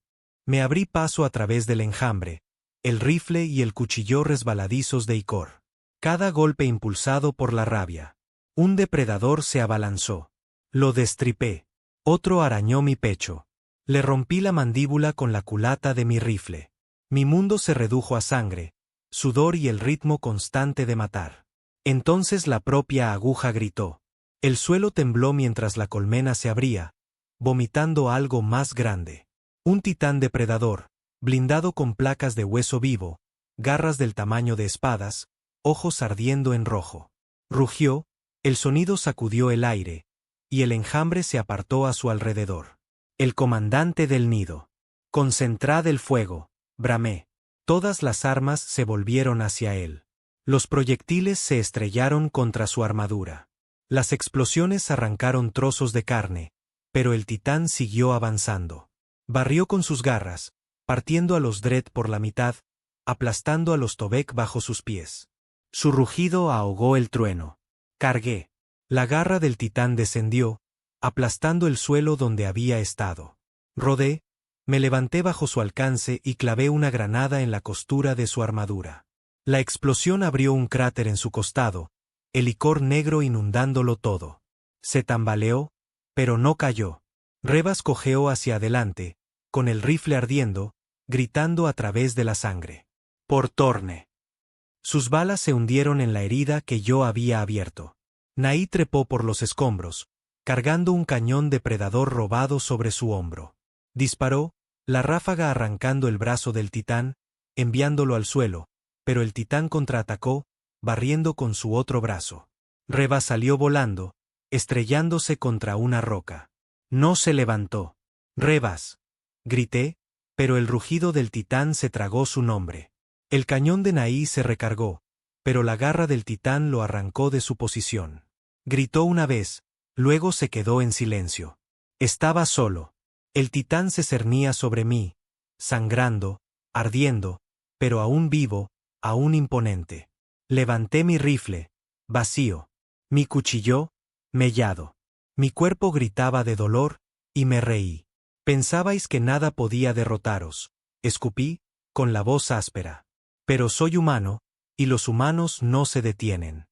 Me abrí paso a través del enjambre, el rifle y el cuchillo resbaladizos de Icor. Cada golpe impulsado por la rabia. Un depredador se abalanzó. Lo destripé. Otro arañó mi pecho. Le rompí la mandíbula con la culata de mi rifle. Mi mundo se redujo a sangre, sudor y el ritmo constante de matar. Entonces la propia aguja gritó. El suelo tembló mientras la colmena se abría, vomitando algo más grande. Un titán depredador, blindado con placas de hueso vivo, garras del tamaño de espadas, ojos ardiendo en rojo. Rugió, el sonido sacudió el aire, y el enjambre se apartó a su alrededor. El comandante del nido. Concentrad el fuego, bramé. Todas las armas se volvieron hacia él. Los proyectiles se estrellaron contra su armadura. Las explosiones arrancaron trozos de carne, pero el titán siguió avanzando. Barrió con sus garras, partiendo a los Dredd por la mitad, aplastando a los Tobek bajo sus pies. Su rugido ahogó el trueno. Cargué. La garra del titán descendió, aplastando el suelo donde había estado. Rodé, me levanté bajo su alcance y clavé una granada en la costura de su armadura. La explosión abrió un cráter en su costado, el licor negro inundándolo todo. Se tambaleó, pero no cayó. Rebas cojeó hacia adelante, con el rifle ardiendo, gritando a través de la sangre. «Por Torne». Sus balas se hundieron en la herida que yo había abierto. Naí trepó por los escombros, cargando un cañón depredador robado sobre su hombro. Disparó, la ráfaga arrancando el brazo del titán, enviándolo al suelo, pero el titán contraatacó, barriendo con su otro brazo. Rebas salió volando, estrellándose contra una roca. No se levantó. «Rebas», grité, pero el rugido del titán se tragó su nombre. El cañón de Naí se recargó, pero la garra del titán lo arrancó de su posición. Gritó una vez, luego se quedó en silencio. Estaba solo. El titán se cernía sobre mí, sangrando, ardiendo, pero aún vivo, aún imponente. Levanté mi rifle, vacío. Mi cuchillo, mellado. Mi cuerpo gritaba de dolor, y me reí. Pensabais que nada podía derrotaros, escupí, con la voz áspera. Pero soy humano, y los humanos no se detienen.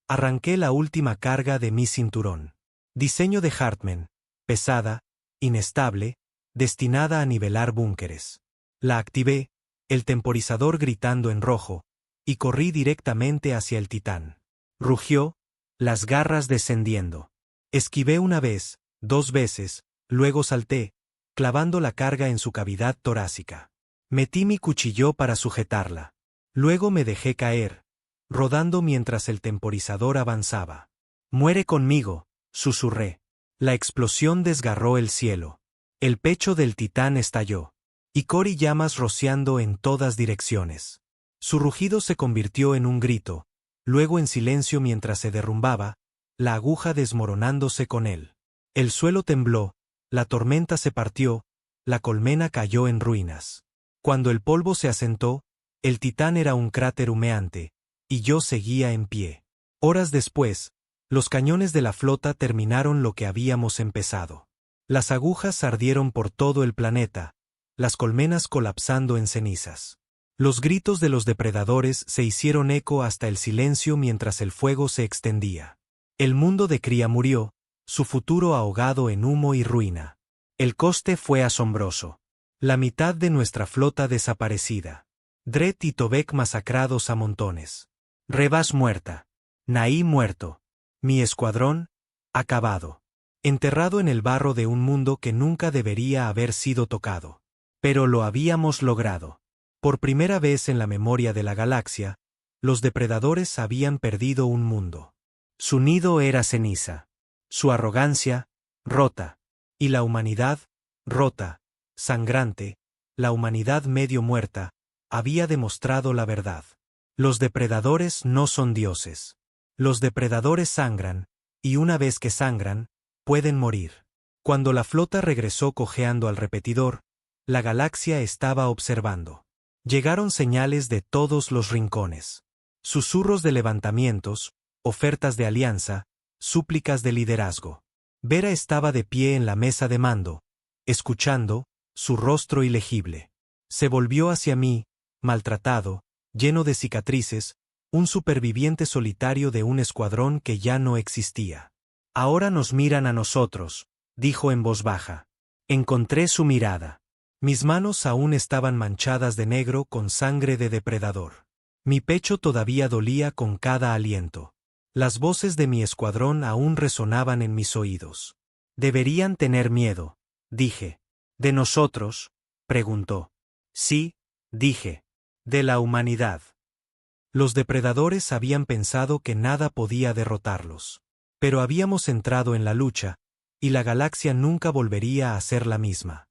Arranqué la última carga de mi cinturón. Diseño de Hartmann, pesada, inestable, destinada a nivelar búnkeres. La activé, el temporizador gritando en rojo, y corrí directamente hacia el titán. Rugió, las garras descendiendo. Esquivé una vez, 2 veces, luego salté, clavando la carga en su cavidad torácica. Metí mi cuchillo para sujetarla. Luego me dejé caer, rodando mientras el temporizador avanzaba. «Muere conmigo», susurré. La explosión desgarró el cielo. El pecho del titán estalló. Icor y llamas rociando en todas direcciones. Su rugido se convirtió en un grito, luego en silencio mientras se derrumbaba, la aguja desmoronándose con él. El suelo tembló, la tormenta se partió, la colmena cayó en ruinas. Cuando el polvo se asentó, el titán era un cráter humeante, y yo seguía en pie. Horas después, Los cañones de la flota terminaron lo que habíamos empezado. Las agujas ardieron por todo el planeta, las colmenas colapsando en cenizas. Los gritos de los depredadores se hicieron eco hasta el silencio mientras el fuego se extendía. El mundo de cría murió, su futuro ahogado en humo y ruina. El coste fue asombroso. La mitad de nuestra flota desaparecida. Dret y Tobek masacrados a montones. Rebas muerta. Naí muerto. Mi escuadrón, acabado. Enterrado en el barro de un mundo que nunca debería haber sido tocado. Pero lo habíamos logrado. Por primera vez en la memoria de la galaxia, los depredadores habían perdido un mundo. Su nido era ceniza. Su arrogancia, rota. Y la humanidad, rota, sangrante, la humanidad medio muerta, había demostrado la verdad. Los depredadores no son dioses. Los depredadores sangran, y una vez que sangran, pueden morir. Cuando la flota regresó cojeando al repetidor, la galaxia estaba observando. Llegaron señales de todos los rincones. Susurros de levantamientos, ofertas de alianza, súplicas de liderazgo. Vera estaba de pie en la mesa de mando, escuchando, su rostro ilegible. Se volvió hacia mí, maltratado, lleno de cicatrices, un superviviente solitario de un escuadrón que ya no existía. Ahora nos miran a nosotros, dijo en voz baja. Encontré su mirada. Mis manos aún estaban manchadas de negro con sangre de depredador. Mi pecho todavía dolía con cada aliento. Las voces de mi escuadrón aún resonaban en mis oídos. Deberían tener miedo, dije. ¿De nosotros?, preguntó. Sí, dije. De la humanidad. Los depredadores habían pensado que nada podía derrotarlos. Pero habíamos entrado en la lucha, y la galaxia nunca volvería a ser la misma.